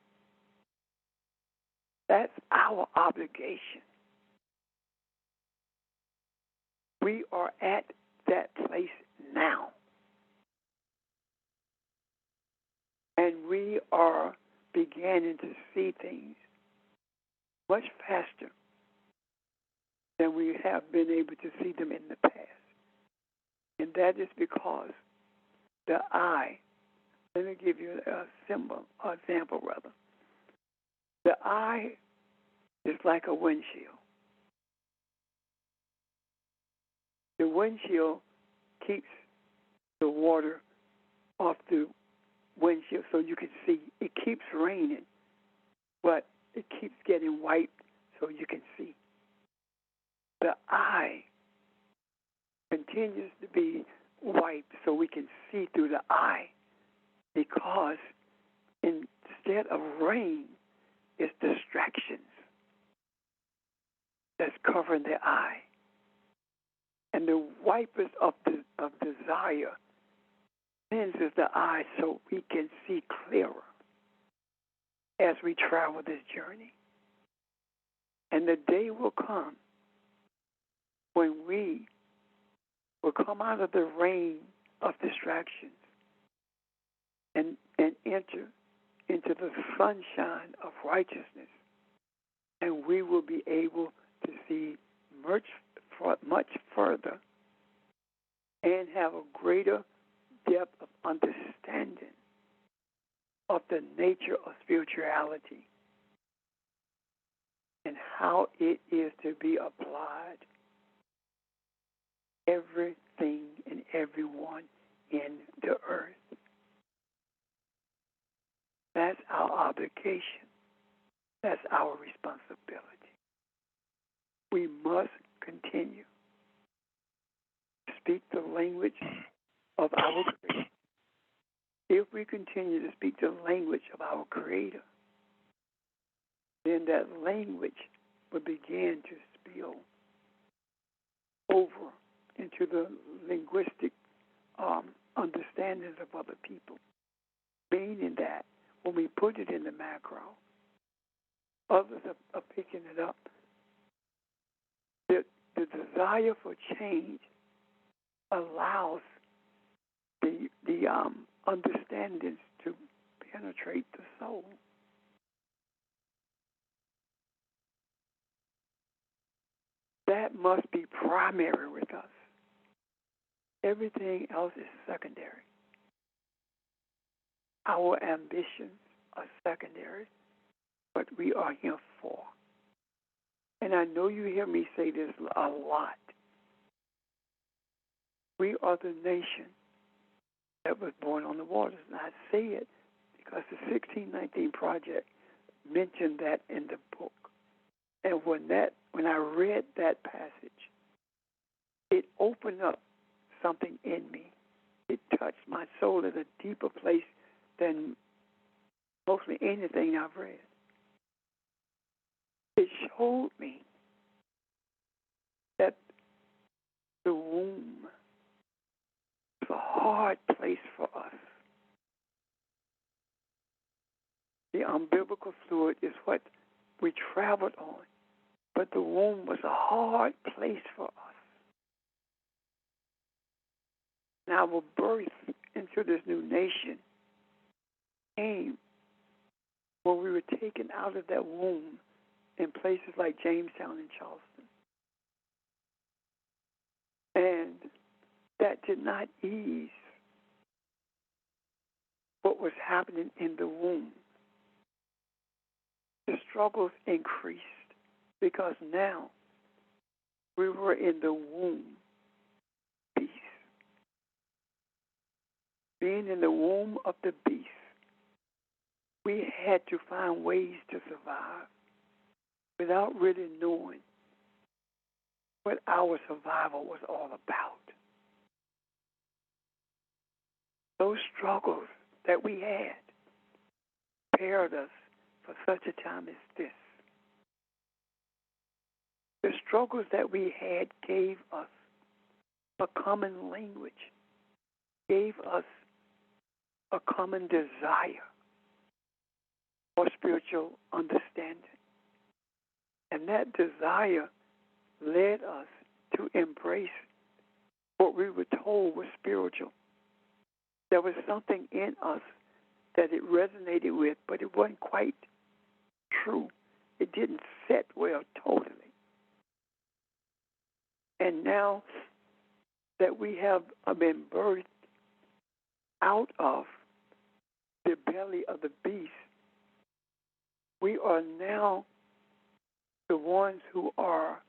That's our obligation. We are at that place now. And we are beginning to see things much faster than we have been able to see them in the past. And that is because the eye, let me give you an example. The eye is like a windshield. The windshield keeps the water off the windshield so you can see. It keeps raining, but it keeps getting wiped so you can see. The eye continues to be wiped so we can see through the eye, because instead of rain, it's distractions that's covering the eye. And the wipers of desire cleanses the eye so we can see clearer as we travel this journey. And the day will come when we will come out of the rain of distractions and enter into the sunshine of righteousness. And we will be able to see much further and have a greater depth of understanding of the nature of spirituality and how it is to be applied everything and everyone in the earth. That's our obligation. That's our responsibility. We must continue to speak the language of our Creator. If we continue to speak the language of our Creator, then that language will begin to spill over into the linguistic understandings of other people. Meaning that when we put it in the macro, others are picking it up. The desire for change allows the understandings to penetrate the soul. That must be primary with us. Everything else is secondary. Our ambitions are secondary, but we are here for. And I know you hear me say this a lot. We are the nation that was born on the waters. And I say it because the 1619 Project mentioned that in the book. And when I read that passage, it opened up something in me. It touched my soul at a deeper place than mostly anything I've read. It showed me that the womb is a hard place for us. The umbilical fluid is what we traveled on, but the womb was a hard place for us. And our birth into this new nation came when we were taken out of that womb in places like Jamestown and Charleston. And that did not ease what was happening in the womb. The struggles increased because now we were in the womb beast. Being in the womb of the beast, we had to find ways to survive without really knowing what our survival was all about. Those struggles that we had prepared us for such a time as this. The struggles that we had gave us a common language, gave us a common desire for spiritual understanding. And that desire led us to embrace what we were told was spiritual. There was something in us that it resonated with, but it wasn't quite true. It didn't set well totally. And now that we have been birthed out of the belly of the beast, we are now the ones who are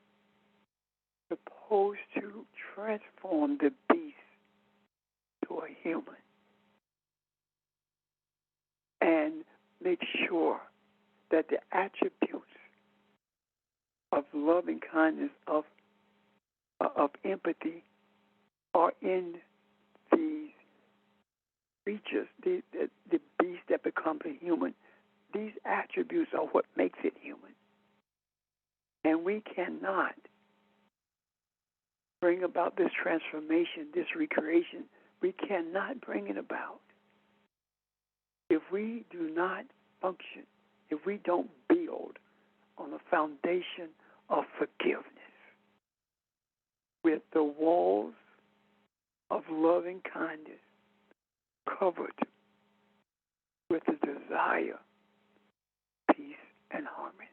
supposed to transform the beast to a human and make sure that the attributes of loving kindness, of empathy, are in these creatures, the beast that becomes a human. These attributes are what makes it human. And we cannot bring about this transformation, this recreation. We cannot bring it about if we do not function, if we don't build on a foundation of forgiveness with the walls of loving kindness covered with the desire, peace, and harmony.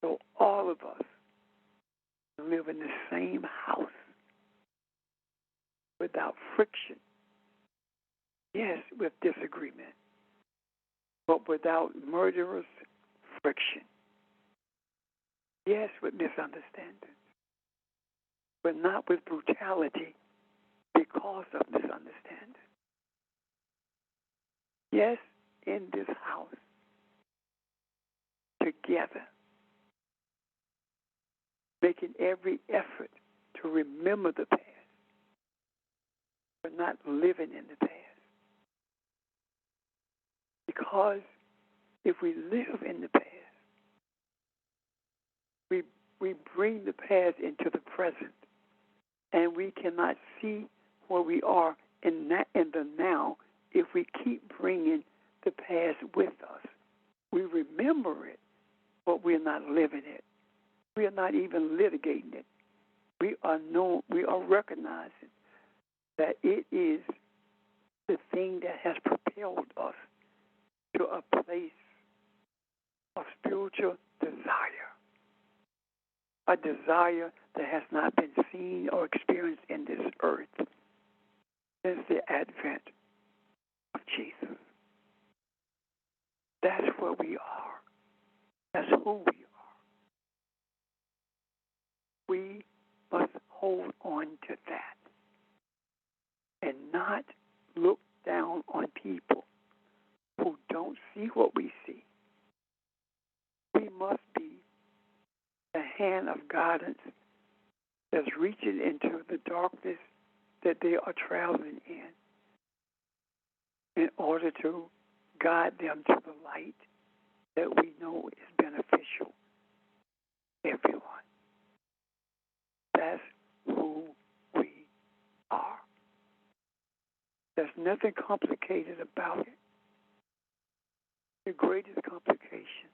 So all of us live in the same house without friction. Yes, with disagreement, but without murderous friction. Yes, with misunderstanding, but not with brutality because of misunderstanding. Yes, in this house, together, making every effort to remember the past, but not living in the past. Because if we live in the past, we bring the past into the present, and we cannot see where we are in the now if we keep bringing the past with us. We remember it, but we're not living it. We are not even litigating it. We are recognizing that it is the thing that has propelled us to a place of spiritual desire, a desire that has not been seen or experienced in this earth since the advent of Jesus. That's what we are. That's who we are. We must hold on to that and not look down on people who don't see what we see. We must be the hand of guidance that's reaching into the darkness that they are traveling in order to guide them to the light that we know is beneficial to everyone. That's who we are. There's nothing complicated about it. The greatest complication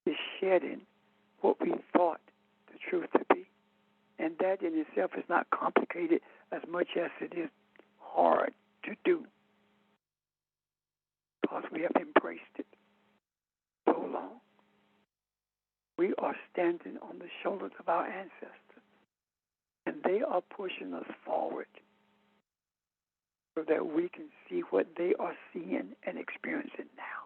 is shedding what we thought the truth to be. And that in itself is not complicated as much as it is hard to do, because we have embraced it so long. We are standing on the shoulders of our ancestors, and they are pushing us forward so that we can see what they are seeing and experiencing now.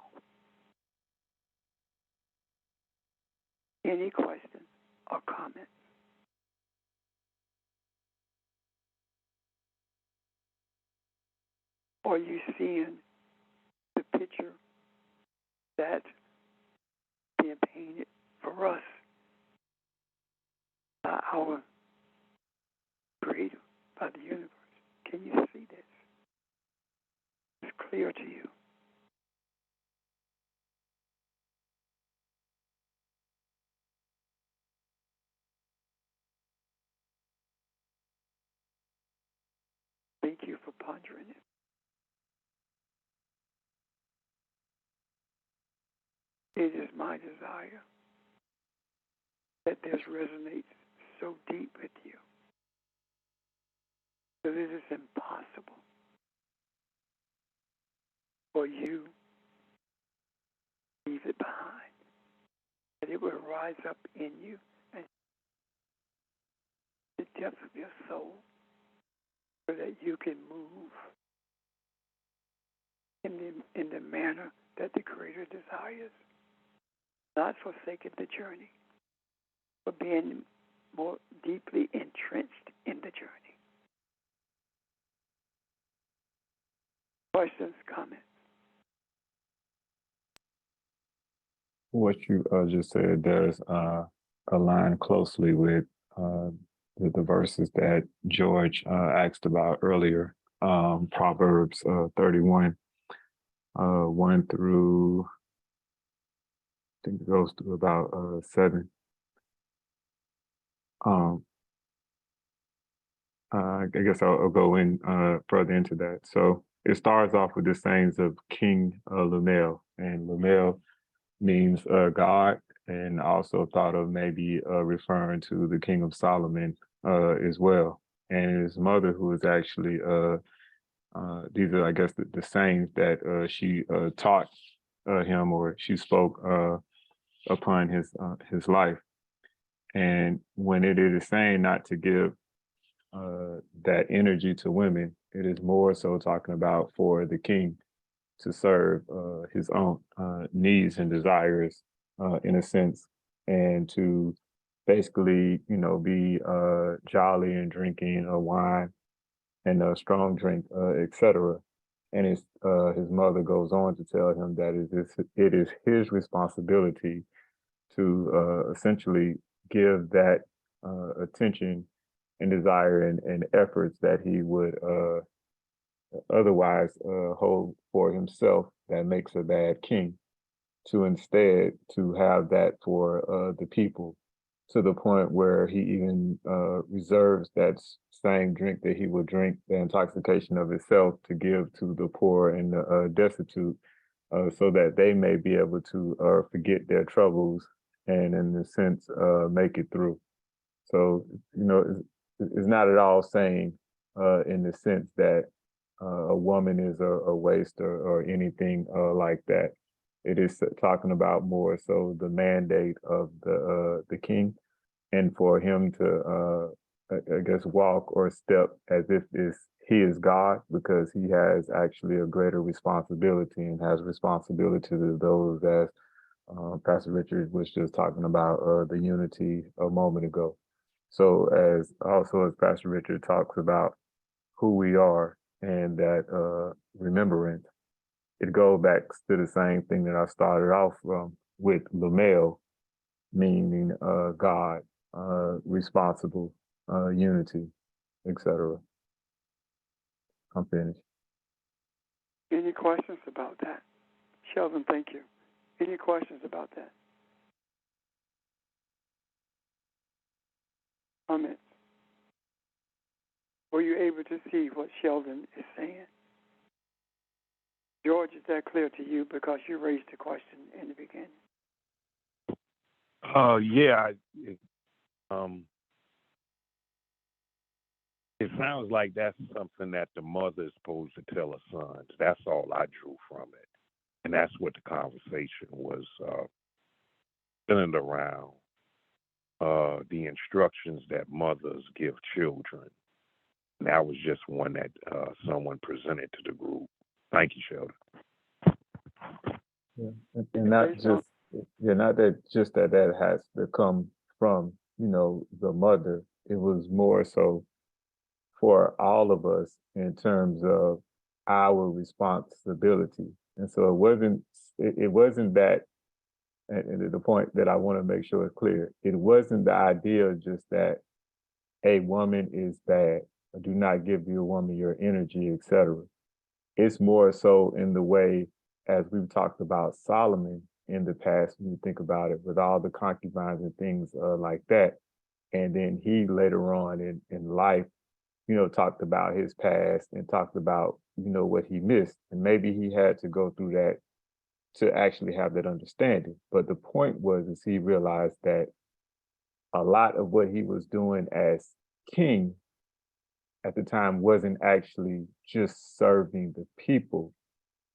Any questions or comments? Are you seeing the picture that's being painted for us by our Creator, by the universe? Can you see this? It's clear to you. Thank you for pondering it. It is my desire that this resonates so deep with you that it is impossible for you to leave it behind, that it will rise up in you and the depths of your soul so that you can move in the manner that the Creator desires, not forsaking the journey, but being more deeply entrenched in the journey. Questions, comments? What you just said does align closely with the verses that George asked about earlier, Proverbs 31, 1 through, I think it goes through about 7. I guess I'll go in further into that. So it starts off with the sayings of King Lemuel, and Lemuel means God, and also thought of maybe referring to the King of Solomon as well. And his mother, who is actually, these are, I guess, the sayings that she taught him, or she spoke upon his life. And when it is saying not to give that energy to women, it is more so talking about for the king to serve his own needs and desires in a sense, and to basically, be jolly and drinking wine and strong drink, etc. And his mother goes on to tell him that it is his responsibility to essentially give that attention and desire and efforts that he would otherwise hold for himself, that makes a bad king, to instead to have that for the people, to the point where he even reserves that same drink that he would drink, the intoxication of himself, to give to the poor and the destitute, so that they may be able to forget their troubles and, in a sense, make it through. So, it's not at all saying in the sense that a woman is a waste or anything like that. It is talking about more so the mandate of the king, and for him to, I guess, walk or step as if it's he is God because he has actually a greater responsibility and has responsibility to those as Pastor Richard was just talking about the unity a moment ago. So as Pastor Richard talks about who we are and that remembrance, it goes back to the same thing that I started off with Lamel, meaning God, responsible, unity, etc. I'm finished. Any questions about that? Sheldon, thank you. Any questions about that? Comments? Were you able to see what Sheldon is saying? George, is that clear to you because you raised the question in the beginning? Yeah. It sounds like that's something that the mother is supposed to tell her sons. That's all I drew from it. And that's what the conversation was centered around, the instructions that mothers give children. And that was just one that someone presented to the group. Thank you, Sheldon. Yeah. And not just that has to come from, the mother. It was more so for all of us in terms of our responsibility. And so it wasn't that, and the point that I want to make sure is clear, it wasn't the idea just that a woman is bad, or do not give your woman your energy, etc. It's more so in the way, as we've talked about Solomon in the past, when you think about it, with all the concubines and things like that. And then he later on in life, talked about his past and talked about, what he missed. And maybe he had to go through that to actually have that understanding. But the point is he realized that a lot of what he was doing as king at the time wasn't actually just serving the people.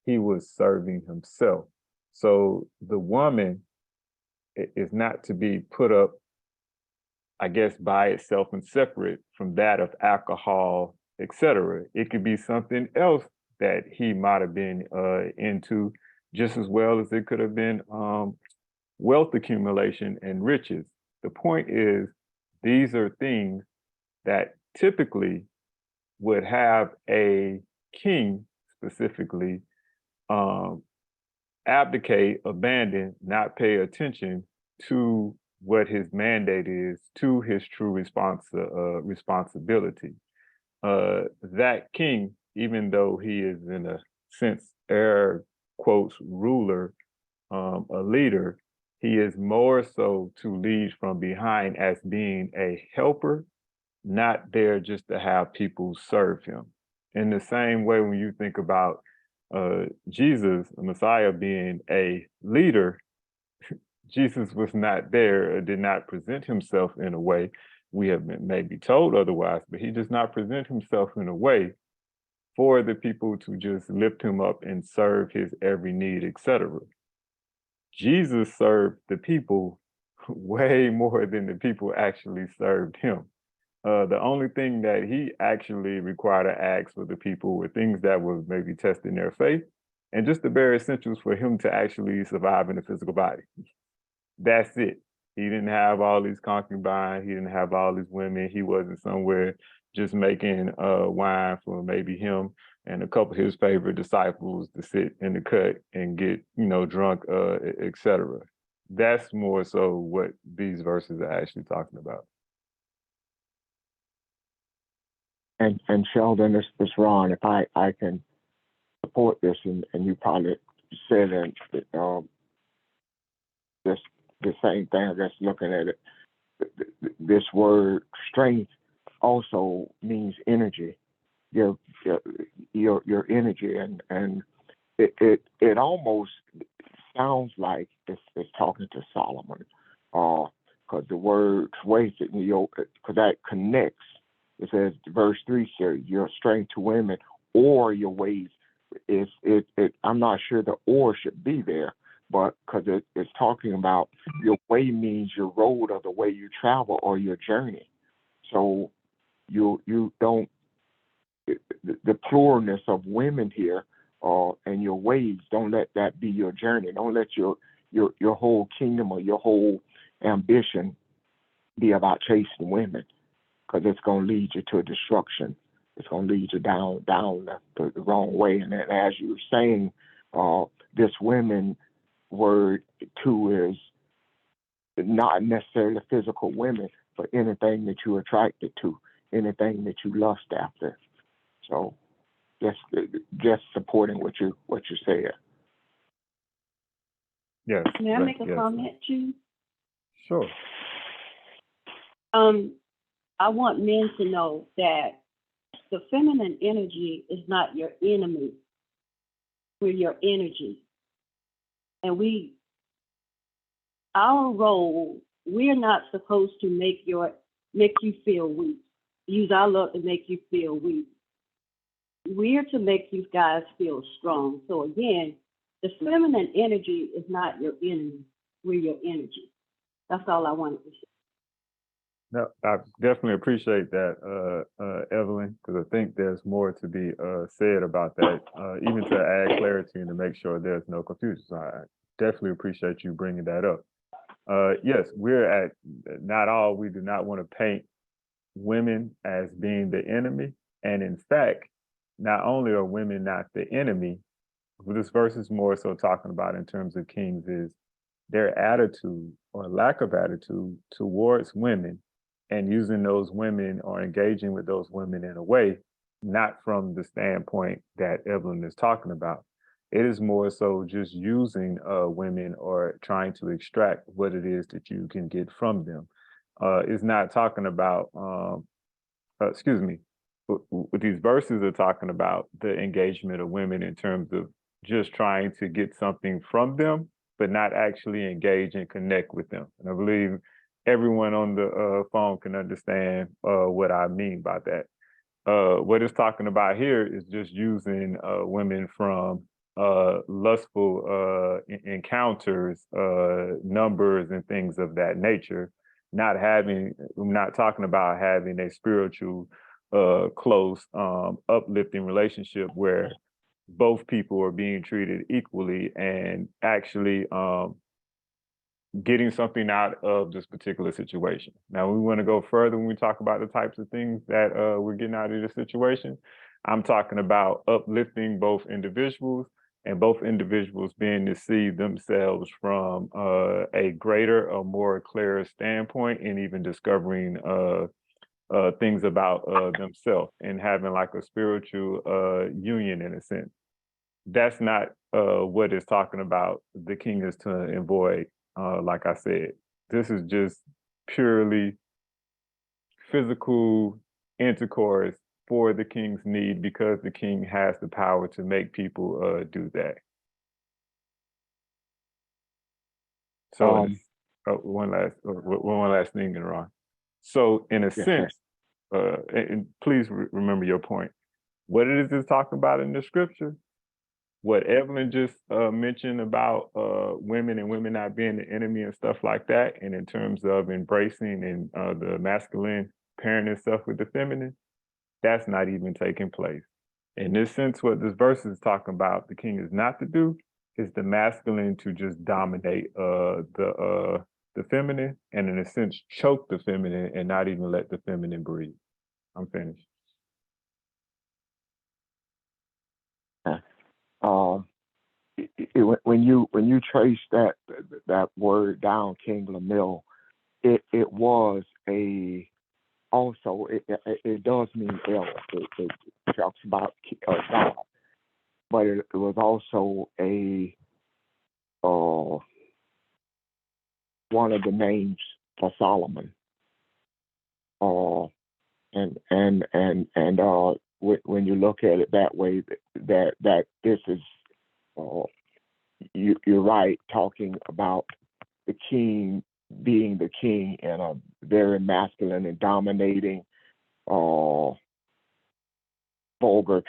He was serving himself. So the woman is not to be put up, I guess, by itself and separate from that of alcohol, etc. It could be something else that he might have been into, just as well as it could have been wealth accumulation and riches. The point is, these are things that typically would have a king specifically abdicate, abandon, not pay attention to what his mandate is, to his true responsibility. That king, even though he is in a sense, air quotes, ruler, a leader, he is more so to lead from behind as being a helper, not there just to have people serve him. In the same way, when you think about Jesus, the Messiah, being a leader, Jesus was not there, or did not present himself in a way. We have been maybe told otherwise, but he does not present himself in a way for the people to just lift him up and serve his every need, etc. Jesus served the people way more than the people actually served him. The only thing that he actually required to ask for the people were things that were maybe testing their faith and just the bare essentials for him to actually survive in the physical body. That's it. He didn't have all these concubines. He didn't have all these women. He wasn't somewhere just making wine for maybe him and a couple of his favorite disciples to sit in the cut and get, drunk, etc. That's more so what these verses are actually talking about. And Sheldon, it's Ron. If I can support this, and you probably said this the same thing. I guess looking at it, this word strength also means energy. Your energy, and it almost sounds like it's talking to Solomon, because the word weight, because that connects. It says, verse 3 says, your strength to women or your ways. I'm not sure the or should be there, but because it's talking about your way means your road or the way you travel or your journey. So you don't the pluralness of women here, and your ways. Don't let that be your journey. Don't let your whole kingdom or your whole ambition be about chasing women, because it's going to lead you to destruction. It's going to lead you down the wrong way. And then, as you were saying, this women word too is not necessarily physical women, but anything that you're attracted to, anything that you lust after. So just supporting what you said. Yes. May I right, make a yes. comment too? Sure. I want men to know that the feminine energy is not your enemy. We're your energy. And our role, we're not supposed to make you feel weak. Use our love to make you feel weak. We're to make you guys feel strong. So again, the feminine energy is not your enemy. We're your energy. That's all I wanted to say. No, I definitely appreciate that, Evelyn, because I think there's more to be said about that, even to add clarity and to make sure there's no confusion. So I definitely appreciate you bringing that up. Yes, we're at not all. We do not want to paint women as being the enemy. And in fact, not only are women not the enemy, what this verse is more so talking about in terms of kings is their attitude or lack of attitude towards women, and using those women or engaging with those women in a way, not from the standpoint that Evelyn is talking about. It is more so just using women or trying to extract what it is that you can get from them. It's not talking about, what these verses are talking about, the engagement of women in terms of just trying to get something from them, but not actually engage and connect with them. And I believe everyone on the phone can understand what I mean by that. What it's talking about here is just using women from lustful encounters, numbers, and things of that nature. Not talking about having a spiritual, close, uplifting relationship where both people are being treated equally and actually getting something out of this particular situation. Now, we want to go further when we talk about the types of things that we're getting out of this situation. I'm talking about uplifting both individuals and both individuals being to see themselves from a greater or more clear standpoint, and even discovering things about themselves and having like a spiritual union in a sense. That's not what it's talking about. The king is to avoid. Like I said, this is just purely physical intercourse for the king's need, because the king has the power to make people do that. So one last thing, Ron. So in a sense, and please remember your point. What it is talking about in the scripture, what Evelyn just mentioned about women and women not being the enemy and stuff like that, and in terms of embracing and the masculine pairing itself with the feminine, that's not even taking place. In this sense, what this verse is talking about, the king is not to do, is the masculine to just dominate the feminine, and in a sense choke the feminine and not even let the feminine breathe. I'm finished. When you trace that word down, King Lemuel, it was also it does mean elf. It talks about God, but it was also one of the names for Solomon. When you look at it that way, that this is, you're right, talking about the king being the king in a very masculine and dominating, vulgar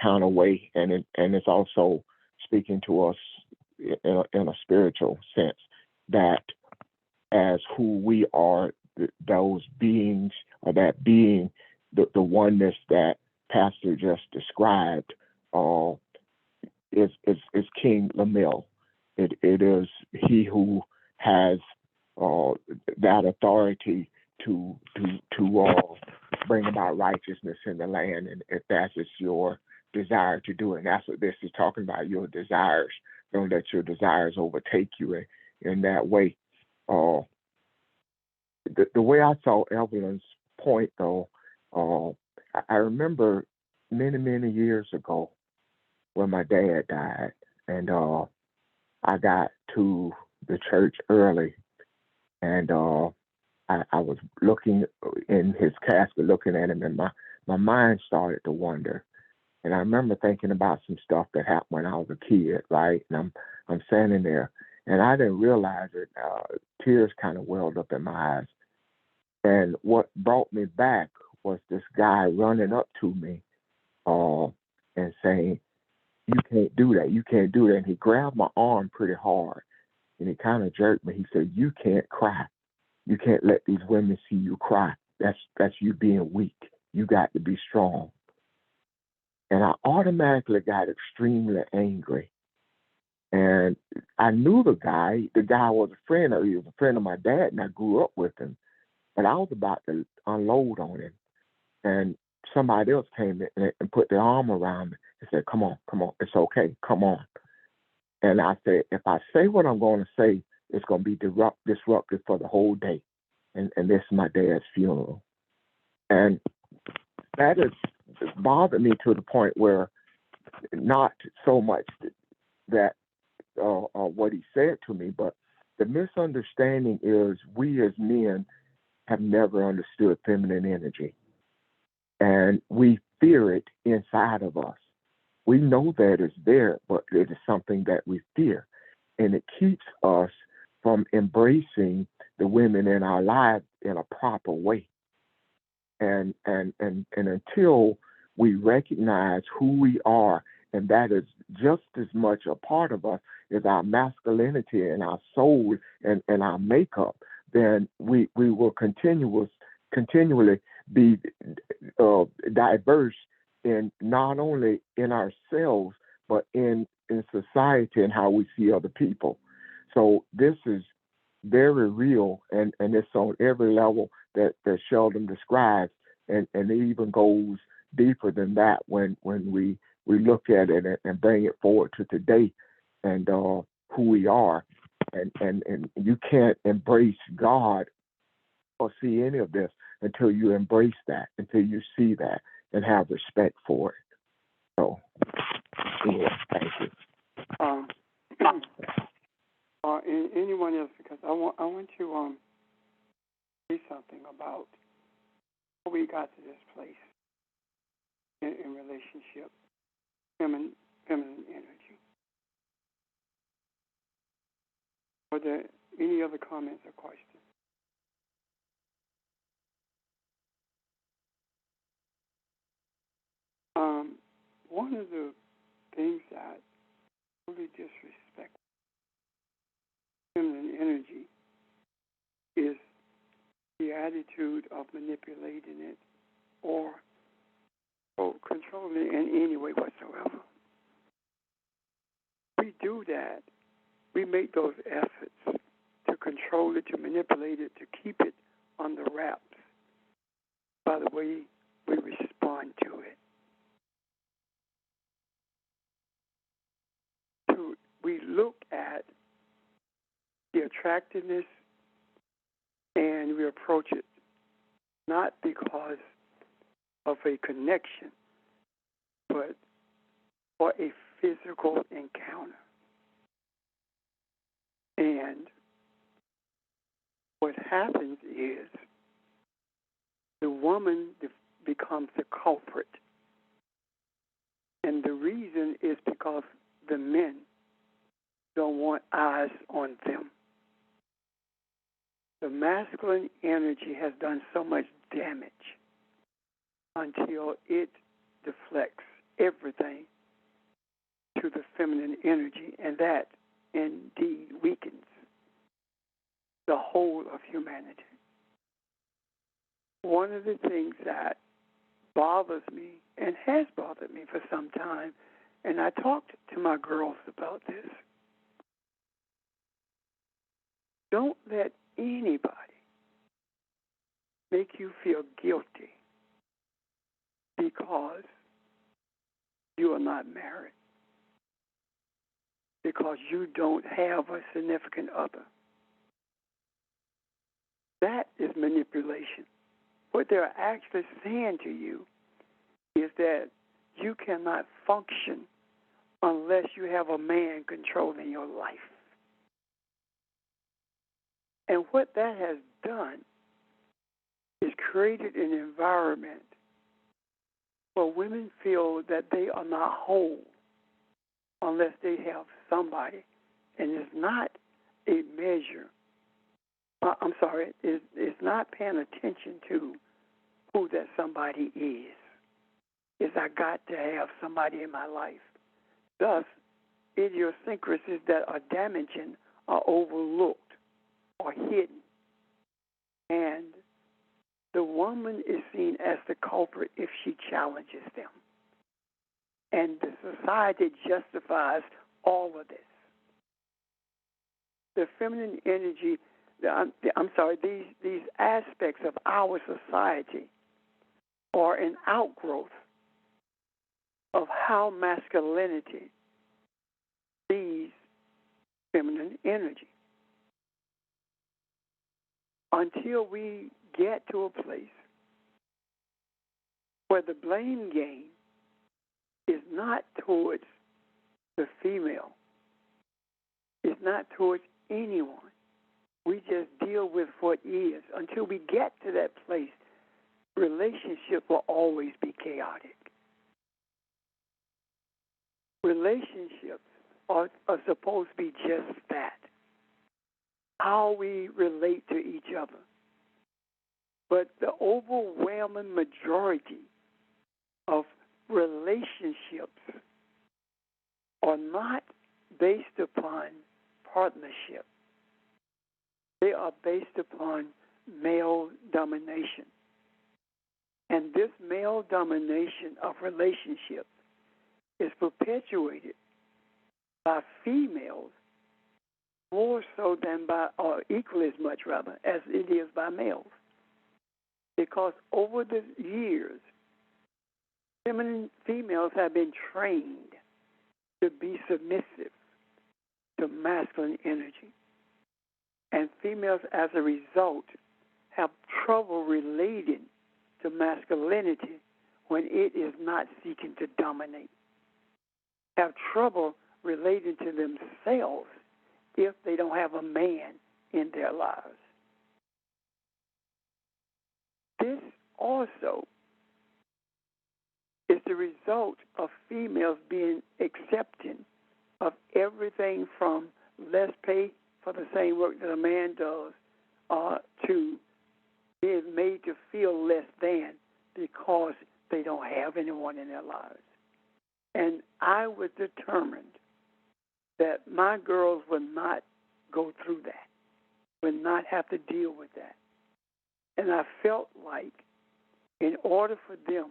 kind of way, and it's also speaking to us in a spiritual sense, that as who we are, those beings, or that being, the oneness that Pastor just described is King Lemuel. It is he who has that authority to bring about righteousness in the land, and if that's just your desire to do it. And that's what this is talking about, your desires. Don't let your desires overtake you in that way. The way I saw Evelyn's point, though, I remember many years ago when my dad died, and I got to the church early, and I was looking in his casket, looking at him, and my mind started to wander. And I remember thinking about some stuff that happened when I was a kid, right? And I'm standing there, and I didn't realize it. Tears kind of welled up in my eyes. And what brought me back was this guy running up to me and saying, "You can't do that. You can't do that." And he grabbed my arm pretty hard, and he kind of jerked me. He said, "You can't cry. You can't let these women see you cry. That's you being weak. You got to be strong." And I automatically got extremely angry. And I knew the guy. The guy was a friend. He was a friend of my dad, and I grew up with him. But I was about to unload on him. And somebody else came in and put their arm around me and said, come on, it's okay, come on. And I said, if I say what I'm going to say, it's going to be disruptive for the whole day. And this is my dad's funeral. And that has bothered me to the point where not so much that what he said to me, but the misunderstanding is we as men have never understood feminine energy. And we fear it inside of us. We know that it's there, but it is something that we fear. And it keeps us from embracing the women in our lives in a proper way. And until we recognize who we are, and that is just as much a part of us as our masculinity and our soul and our makeup, then we will continually be diverse in not only in ourselves, but in society and how we see other people. So this is very real, and it's on every level that Sheldon describes, and it even goes deeper than that when we look at it and bring it forward to today and who we are. And you can't embrace God or see any of this until you embrace that, until you see that and have respect for it. So, yeah, thank you. And anyone else, because I want to say something about how we got to this place in relationship, feminine energy. Are there any other comments or questions? One of the things that really disrespect feminine energy is the attitude of manipulating it or controlling it in any way whatsoever. We do that. We make those efforts to control it, to manipulate it, to keep it under wraps by the way we respond to it. We look at the attractiveness and we approach it not because of a connection, but for a physical encounter. And what happens is the woman becomes the culprit. And the reason is because the men don't want eyes on them. The masculine energy has done so much damage until it deflects everything to the feminine energy, and that indeed weakens the whole of humanity. One of the things that bothers me and has bothered me for some time, and I talked to my girls about this. Don't let anybody make you feel guilty because you are not married, because you don't have a significant other. That is manipulation. What they're actually saying to you is that you cannot function unless you have a man controlling your life. And what that has done is created an environment where women feel that they are not whole unless they have somebody. And it's not a measure. It's not paying attention to who that somebody is. It's I got to have somebody in my life. Thus, idiosyncrasies that are damaging are overlooked or hidden. And the woman is seen as the culprit if she challenges them. And the society justifies all of this. The feminine energy, these aspects of our society are an outgrowth of how masculinity sees feminine energy. Until we get to a place where the blame game is not towards the female, it's not towards anyone. We just deal with what is. Until we get to that place, relationship will always be chaotic. Relationships are supposed to be just that, how we relate to each other. But the overwhelming majority of relationships are not based upon partnership. They are based upon male domination. And this male domination of relationships is perpetuated by females more so than by, or equally as much rather, as it is by males. Because over the years, feminine females have been trained to be submissive to masculine energy. And females, as a result, have trouble relating to masculinity when it is not seeking to dominate. Have trouble relating to themselves if they don't have a man in their lives. This also is the result of females being accepting of everything from less pay for the same work that a man does to being made to feel less than because they don't have anyone in their lives. And I was determined that my girls would not go through that, would not have to deal with that. And I felt like in order for them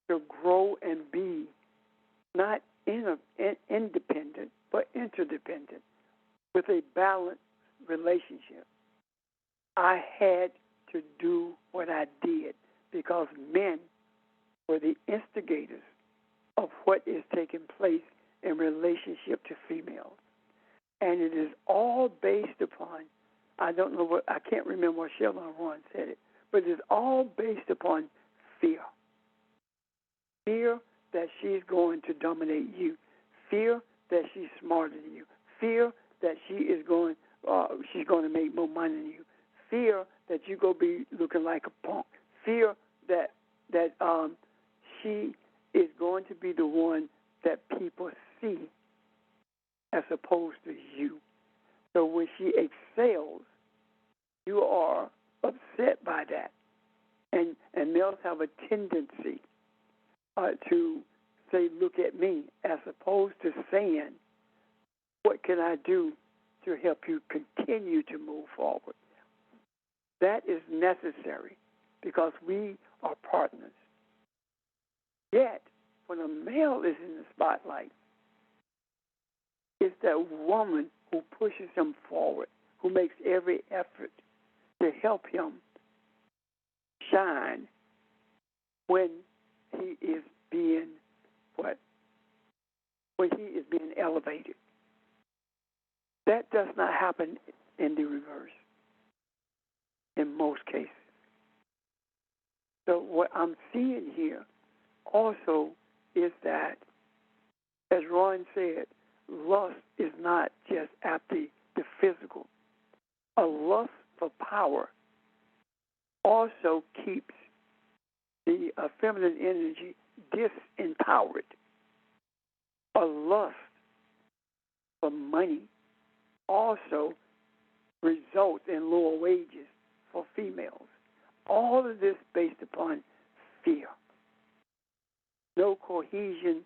to grow and be not independent, but interdependent, with a balanced relationship, I had to do what I did because men were the instigators of what is taking place in relationship to females. And it is all based upon, I can't remember what Sheldon Ron said it, but it is all based upon fear. Fear that she's going to dominate you. Fear that she's smarter than you. Fear that she's going to make more money than you. Fear that you're going to be looking like a punk. Fear that she is going to be the one that people see as opposed to you. So when she excels, you are upset by that. And males have a tendency to say, look at me, as opposed to saying, what can I do to help you continue to move forward? That is necessary because we are partners. Yet, when a male is in the spotlight, it's that woman who pushes him forward, who makes every effort to help him shine when he is being what? When he is being elevated. That does not happen in the reverse in most cases. So what I'm seeing here also is that, as Ron said, lust is not just at the physical. A lust for power also keeps the feminine energy disempowered. A lust for money also results in lower wages for females. All of this based upon fear. No cohesion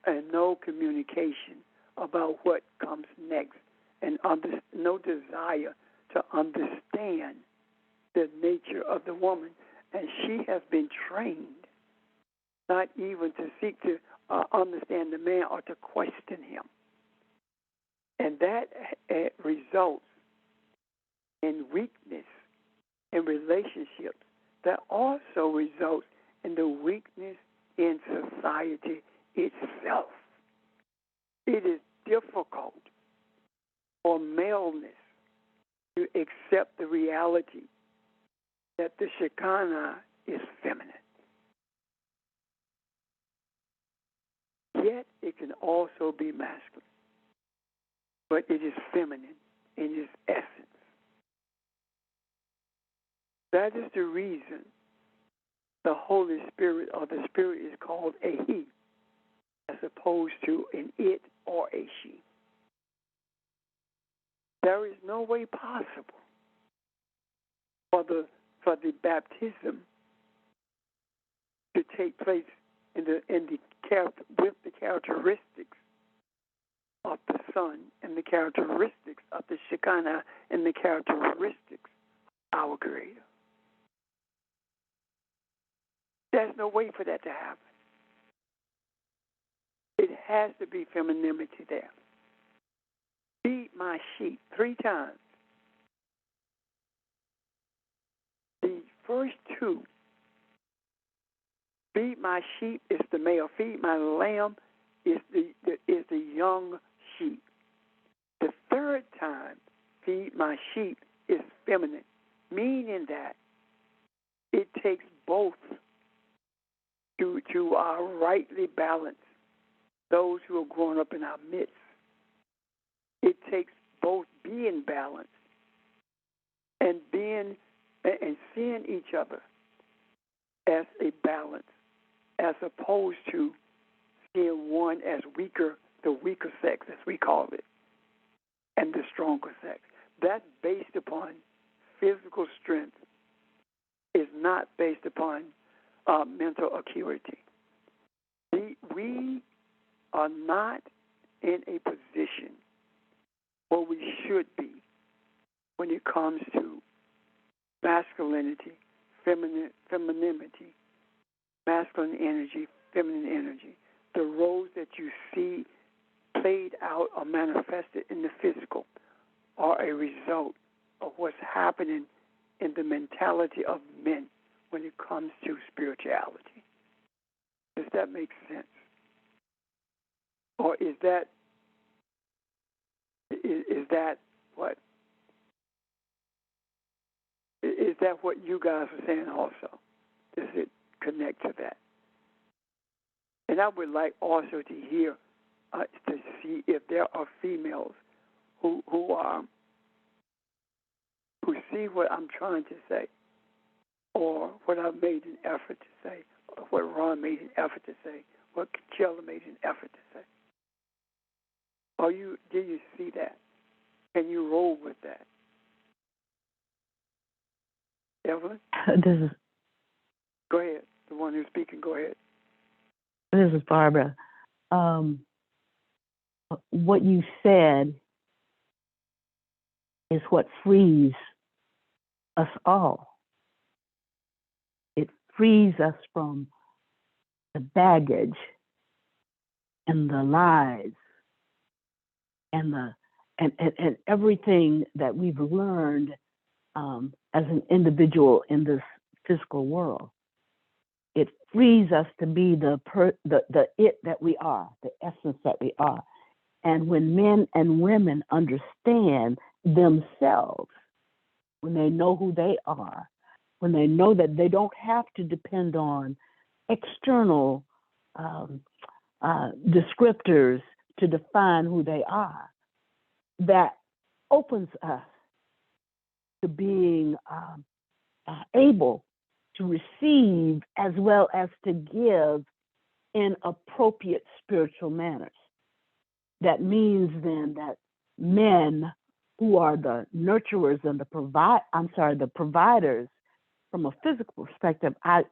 and no communication about what comes next, and no desire to understand the nature of the woman. And she has been trained not even to seek to understand the man or to question him. And that results in weakness in relationships. That also results in the weakness in society itself. It is difficult for maleness to accept the reality that the Shekinah is feminine. Yet it can also be masculine. But it is feminine in its essence. That is the reason the Holy Spirit or the Spirit is called a he, as opposed to an it or a she. There is no way possible for the baptism to take place with the characteristics of the Son and the characteristics of the Shekinah and the characteristics of our Creator. There's no way for that to happen. It has to be femininity there. Feed my sheep 3 times. The first 2, feed my sheep is the male. Feed my lamb is the young sheep. The 3rd time, feed my sheep is feminine, meaning that it takes both to rightly balance those who are growing up in our midst. It takes both being balanced and seeing each other as a balance, as opposed to seeing one as weaker, the weaker sex, as we call it, and the stronger sex. That's based upon physical strength. Is not based upon mental acuity. We are not in a position where we should be when it comes to masculinity, femininity, masculine energy, feminine energy. The roles that you see played out or manifested in the physical are a result of what's happening in the mentality of men when it comes to spirituality. Does that make sense? Or is that what? Is that what you guys are saying also? Does it connect to that? And I would like also to hear, to see if there are females who see what I'm trying to say, or what I've made an effort to say, or what Ron made an effort to say, what Kella made an effort to say. Do you see that? Can you roll with that? Evelyn? Go ahead. The one who's speaking, go ahead. This is Barbara. What you said is what frees us all. It frees us from the baggage and the lies and and everything that we've learned as an individual in this physical world. It frees us to be the it that we are, the essence that we are. And when men and women understand themselves, when they know who they are, when they know that they don't have to depend on external descriptors to define who they are, that opens us to being able to receive as well as to give in appropriate spiritual manners. That means then that men who are the nurturers and the providers from a physical perspective, I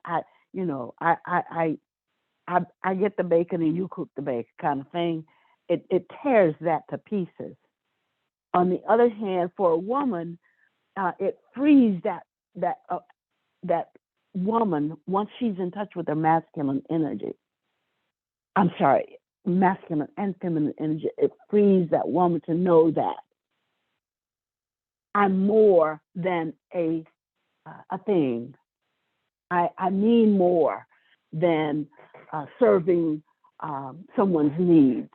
get the bacon and you cook the bacon kind of thing. It tears that to pieces. On the other hand, for a woman, it frees that woman once she's in touch with her masculine energy. Masculine and feminine energy. It frees that woman to know that I'm more than a thing. I mean more than serving someone's needs.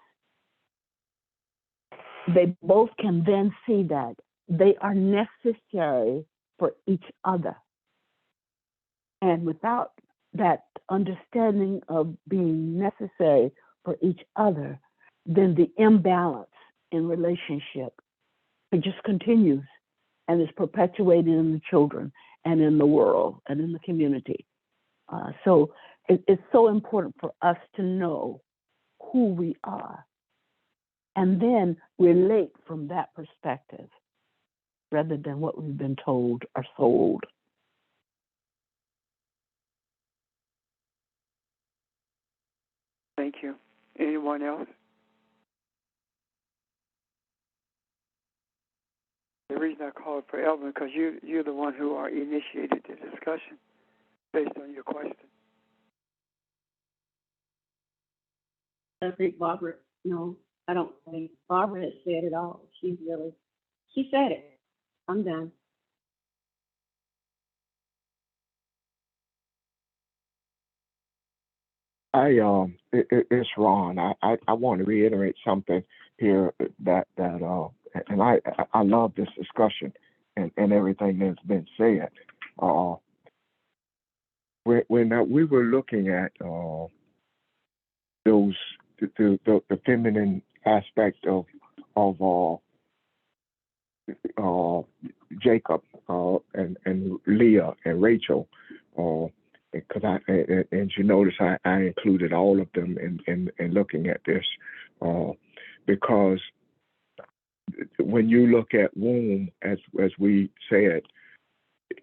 They both can then see that they are necessary for each other. And without that understanding of being necessary for each other, then the imbalance in relationship, it just continues and is perpetuated in the children and in the world and in the community. So it's so important for us to know who we are and then relate from that perspective rather than what we've been told or sold. Thank you. Anyone else? The reason I called for Elvin because you're the one who initiated the discussion based on your question. I think Barbara, no, I don't think Barbara has said it all. She said it. I'm done. It's Ron. I want to reiterate something here that and I love this discussion and everything that's been said. When we were looking at those the feminine aspect of Jacob and Leah and Rachel, because and you notice I included all of them in looking at this, because when you look at womb, as we said,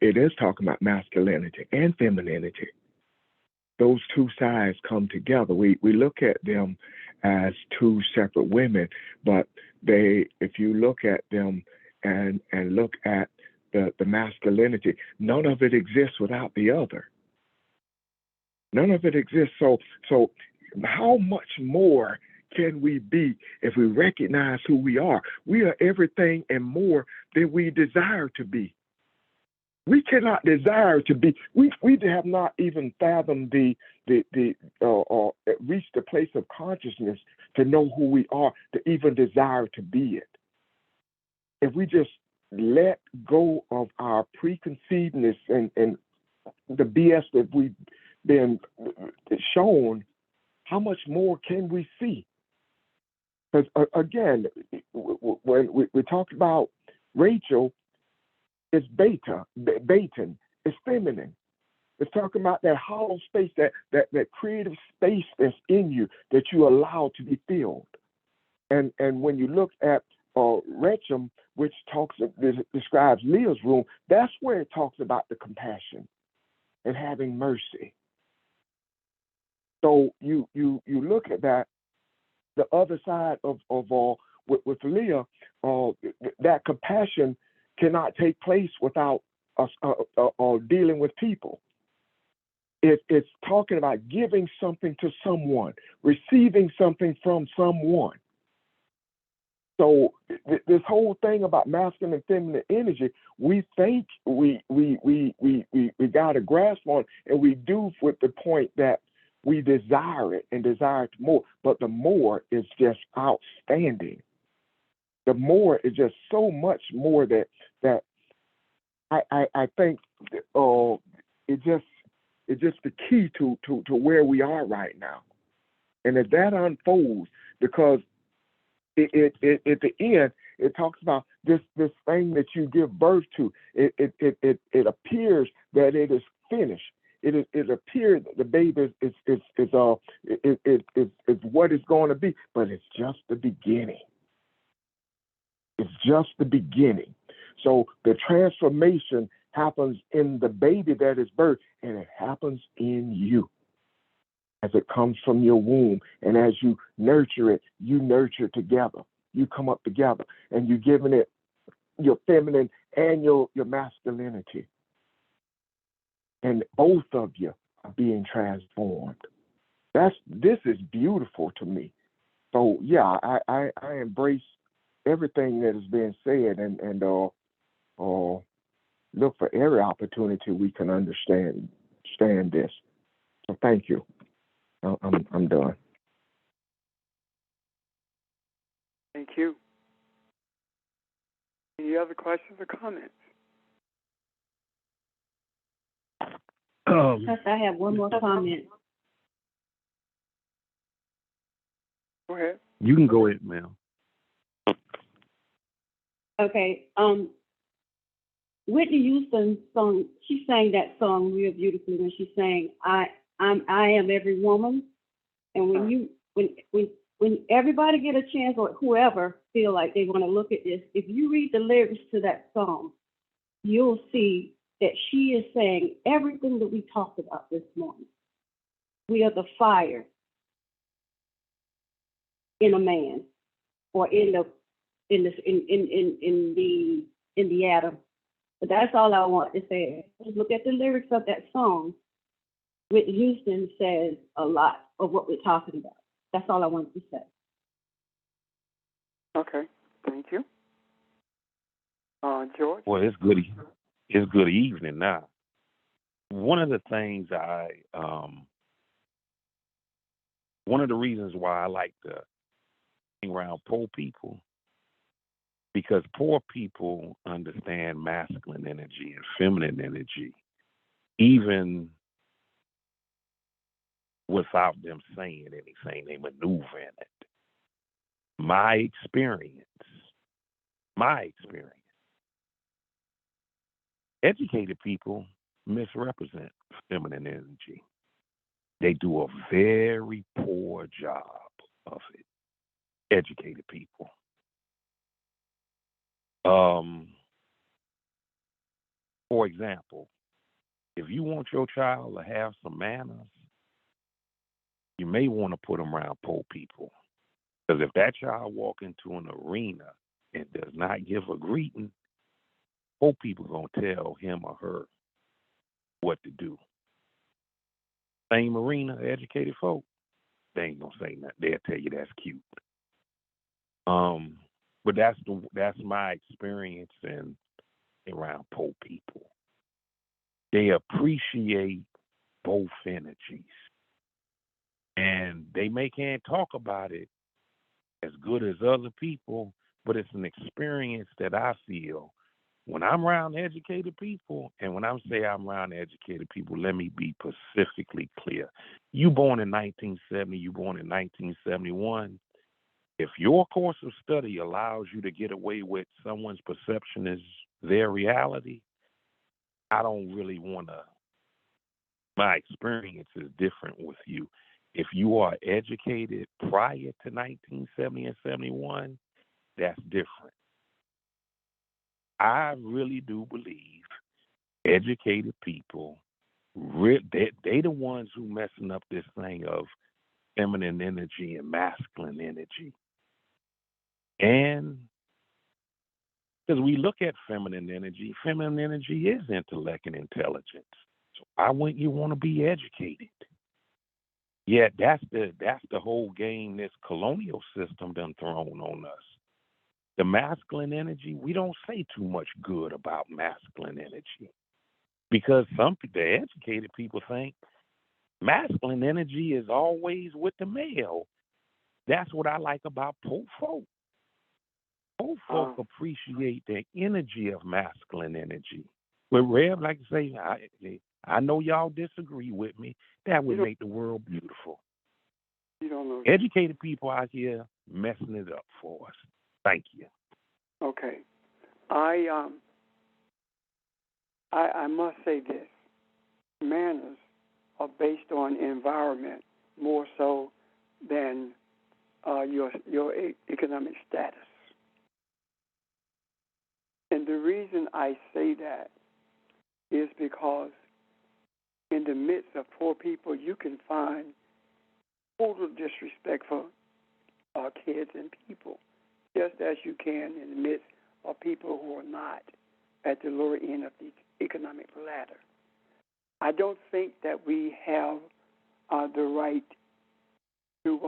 it is talking about masculinity and femininity. Those two sides come together. We look at them as two separate women, but if you look at them and look at the masculinity, none of it exists without the other. None of it exists. So how much more can we be if we recognize who we are? We are everything and more than we desire to be. We cannot desire to be. We have not even fathomed or reached the place of consciousness to know who we are, to even desire to be it. If we just let go of our preconceivedness and the BS that we've been shown, how much more can we see? Because again, when we talked about Rachel, it's Baton, it's feminine. It's talking about that hollow space, that creative space that's in you that you allow to be filled. And when you look at Rechem, which describes Leah's room, that's where it talks about the compassion and having mercy. So you look at that, the other side of with Leah, that compassion cannot take place without us dealing with people. It's talking about giving something to someone, receiving something from someone. So this whole thing about masculine and feminine energy, we think we got a grasp on, and we do with the point that we desire it and desire it more. But the more is just outstanding. The more is just so much more that I think it's just the key to where we are right now. And if that unfolds, because it at the end, it talks about this thing that you give birth to. It appears that it is finished. It appears that the baby is what it's going to be, but it's just the beginning. It's just the beginning. So the transformation happens in the baby that is birthed, and it happens in you as it comes from your womb. And as you nurture it, you nurture together. You come up together, and you're giving it your feminine and your masculinity. And both of you are being transformed. This is beautiful to me. So yeah, I embrace everything that is being said, and look for every opportunity we can understand this. So thank you. I'm done. Thank you. Any other questions or comments? Yes, I have one more comment. Go ahead. You can go ahead, Mel. Okay. Whitney Houston song. She sang that song real beautifully when she sang I am every woman. And when everybody get a chance, or whoever feel like they want to look at this, if you read the lyrics to that song, you'll see that she is saying everything that we talked about this morning. We are the fire in a man, or in the atom. But that's all I want to say. Just look at the lyrics of that song. Whitney Houston says a lot of what we're talking about. That's all I wanted to say. Okay, thank you. George? Well, it's good. It's good evening now. One of the things one of the reasons why I like to hang around poor people, because poor people understand masculine energy and feminine energy, even without them saying anything. They maneuver in it. My experience, educated people misrepresent feminine energy. They do a very poor job of it. Educated people. For example, if you want your child to have some manners, you may want to put them around poor people. Because if that child walk into an arena and does not give a greeting, poor people going to tell him or her what to do. Same arena, educated folk, they ain't going to say nothing. They'll tell you that's cute. But that's my experience around poor people. They appreciate both energies. And they can't talk about it as good as other people, but it's an experience that I feel when I'm around educated people. And when I say I'm around educated people, let me be specifically clear. You born in 1970, you born in 1971. If your course of study allows you to get away with someone's perception as their reality, I don't really want to. My experience is different with you. If you are educated prior to 1970 and 71, that's different. I really do believe educated people, they the ones who messing up this thing of feminine energy and masculine energy. And because we look at feminine energy is intellect and intelligence. So Why wouldn't you want to be educated? Yeah, that's the whole game this colonial system done thrown on us. The masculine energy, we don't say too much good about masculine energy because the educated people think masculine energy is always with the male. That's what I like about poor folk. Poor folk appreciate the energy of masculine energy. But Rev, like I say, I know y'all disagree with me. That would make the world beautiful. You don't know. Educated people out here messing it up for us. Thank you. Okay. I must say this. Manners are based on environment more so than your economic status. And the reason I say that is because in the midst of poor people, you can find total disrespect for kids and people, just as you can in the midst of people who are not at the lower end of the economic ladder. I don't think that we have the right to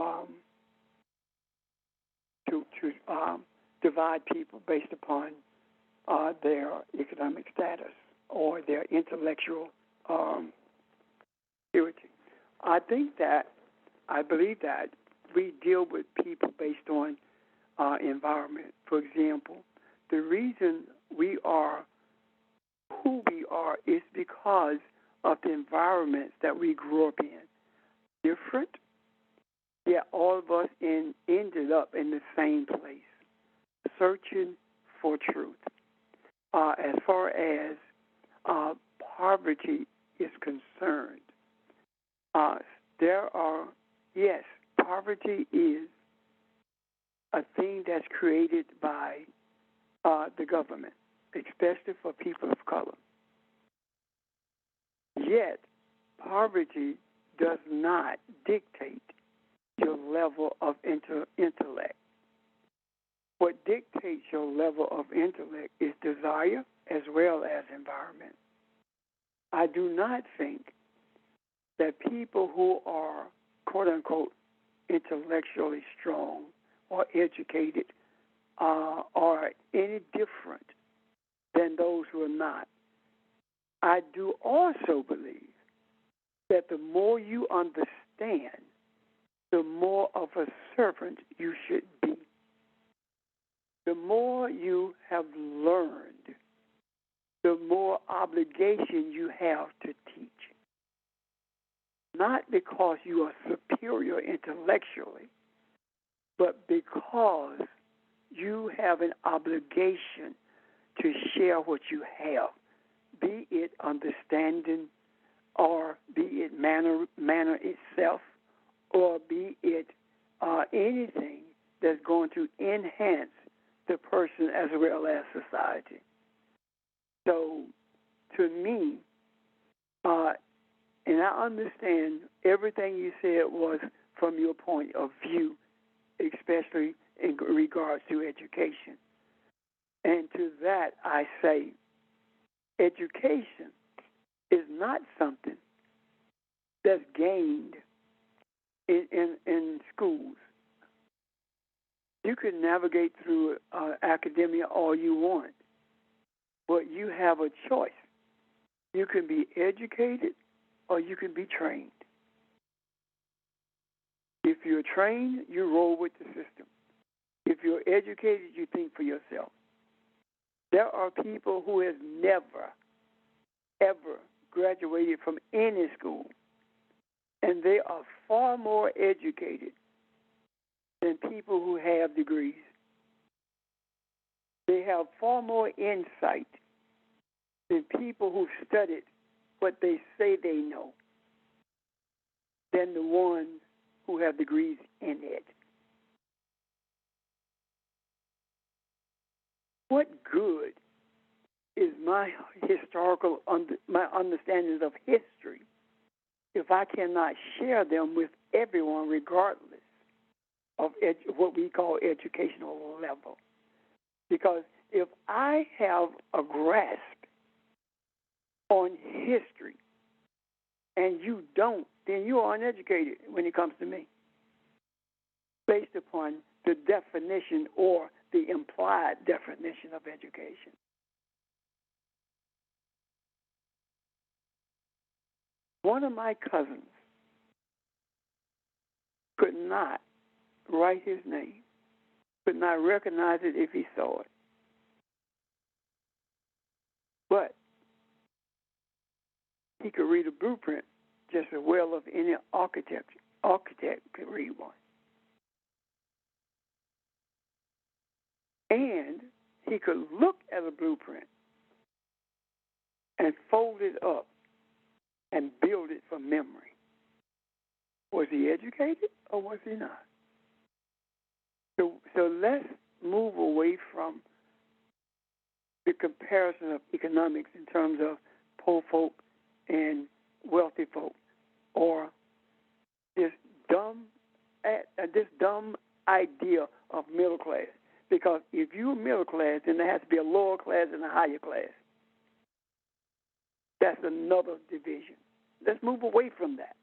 divide people based upon their economic status or their intellectual purity. I believe that we deal with people based on environment. For example, the reason we are who we are is because of the environments that we grew up in. Different, yet all of us ended up in the same place, searching for truth. As far as poverty is concerned, poverty is a thing that's created by the government, especially for people of color. Yet, poverty does not dictate your level of intellect. What dictates your level of intellect is desire as well as environment. I do not think that people who are, quote unquote, intellectually strong or educated are any different than those who are not. I do also believe that the more you understand, the more of a servant you should be. The more you have learned, the more obligation you have to teach. Not because you are superior intellectually, but because you have an obligation to share what you have, be it understanding or be it manner itself, or be it anything that's going to enhance the person as well as society. So, to me, and I understand everything you said was from your point of view, especially in regards to education. And to that, I say, education is not something that's gained in schools. You can navigate through academia all you want, but you have a choice. You can be educated or you can be trained. If you're trained, you roll with the system. If you're educated, you think for yourself. There are people who have never, ever graduated from any school, and they are far more educated than people who have degrees. They have far more insight than people who studied what they say they know than the ones who have degrees in it. What good is my my understandings of history if I cannot share them with everyone regardless of what we call educational level? Because if I have a grasp on history, and you don't, then you are uneducated when it comes to me, based upon the definition or the implied definition of education. One of my cousins could not write his name, could not recognize it if he saw it. But he could read a blueprint just as well as any architect could read one. And he could look at a blueprint and fold it up and build it from memory. Was he educated or was he not? So let's move away from the comparison of economics in terms of poor folk and wealthy folk, or this dumb idea of middle class. Because if you're middle class, then there has to be a lower class and a higher class. That's another division. Let's move away from that.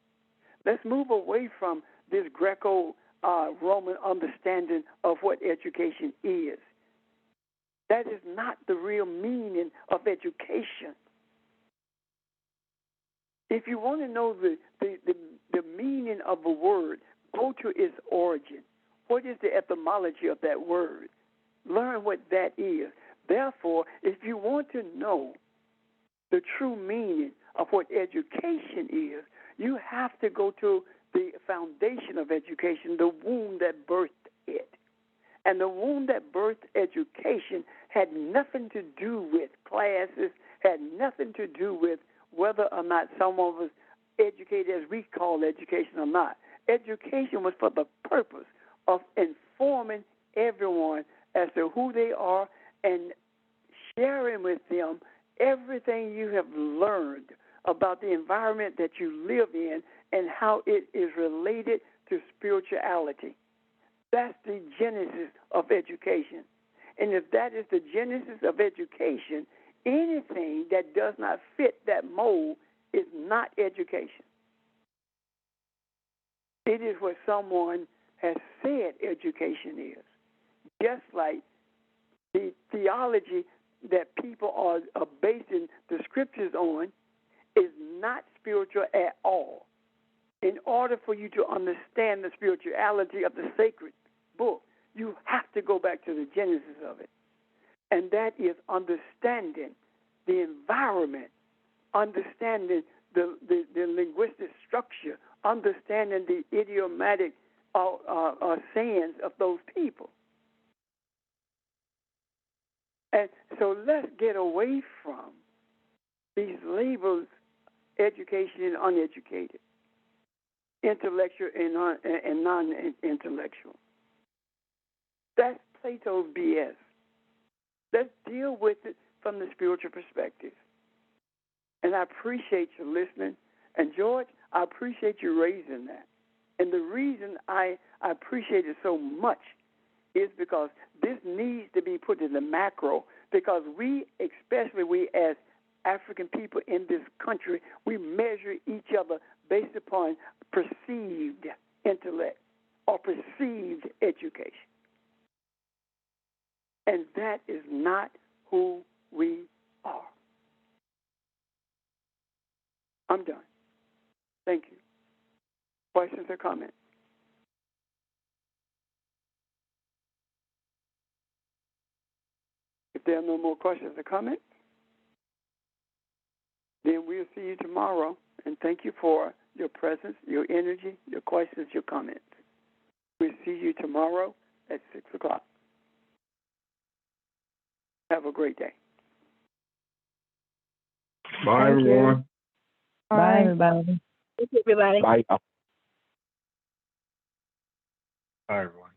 Let's move away from this Greco-Roman understanding of what education is. That is not the real meaning of education. If you want to know the meaning of a word, go to its origin. What is the etymology of that word? Learn what that is. Therefore, if you want to know the true meaning of what education is, you have to go to the foundation of education, the womb that birthed it. And the womb that birthed education had nothing to do with classes, had nothing to do with whether or not someone was educated as we call education or not. Education was for the purpose of informing everyone as to who they are and sharing with them everything you have learned about the environment that you live in and how it is related to spirituality. That's the genesis of education. And if that is the genesis of education, anything that does not fit that mold is not education. It is what someone has said education is. Just like the theology that people are basing the scriptures on is not spiritual at all. In order for you to understand the spirituality of the sacred book, you have to go back to the genesis of it. And that is understanding the environment, understanding the linguistic structure, understanding the idiomatic sayings of those people. And so let's get away from these labels, education and uneducated, intellectual and non-intellectual. That's Plato's BS. Let's deal with it from the spiritual perspective. And I appreciate you listening. And George, I appreciate you raising that. And the reason I appreciate it so much is because this needs to be put in the macro, because we, especially we as African people in this country, we measure each other based upon perceived intellect or perceived education. And that is not who we are. I'm done. Thank you. Questions or comments? If there are no more questions or comments, then we'll see you tomorrow. And thank you for your presence, your energy, your questions, your comments. We'll see you tomorrow at 6 o'clock. Have a great day. Bye, everyone. Bye, everybody. Thank you, everybody. Bye. Bye, everyone.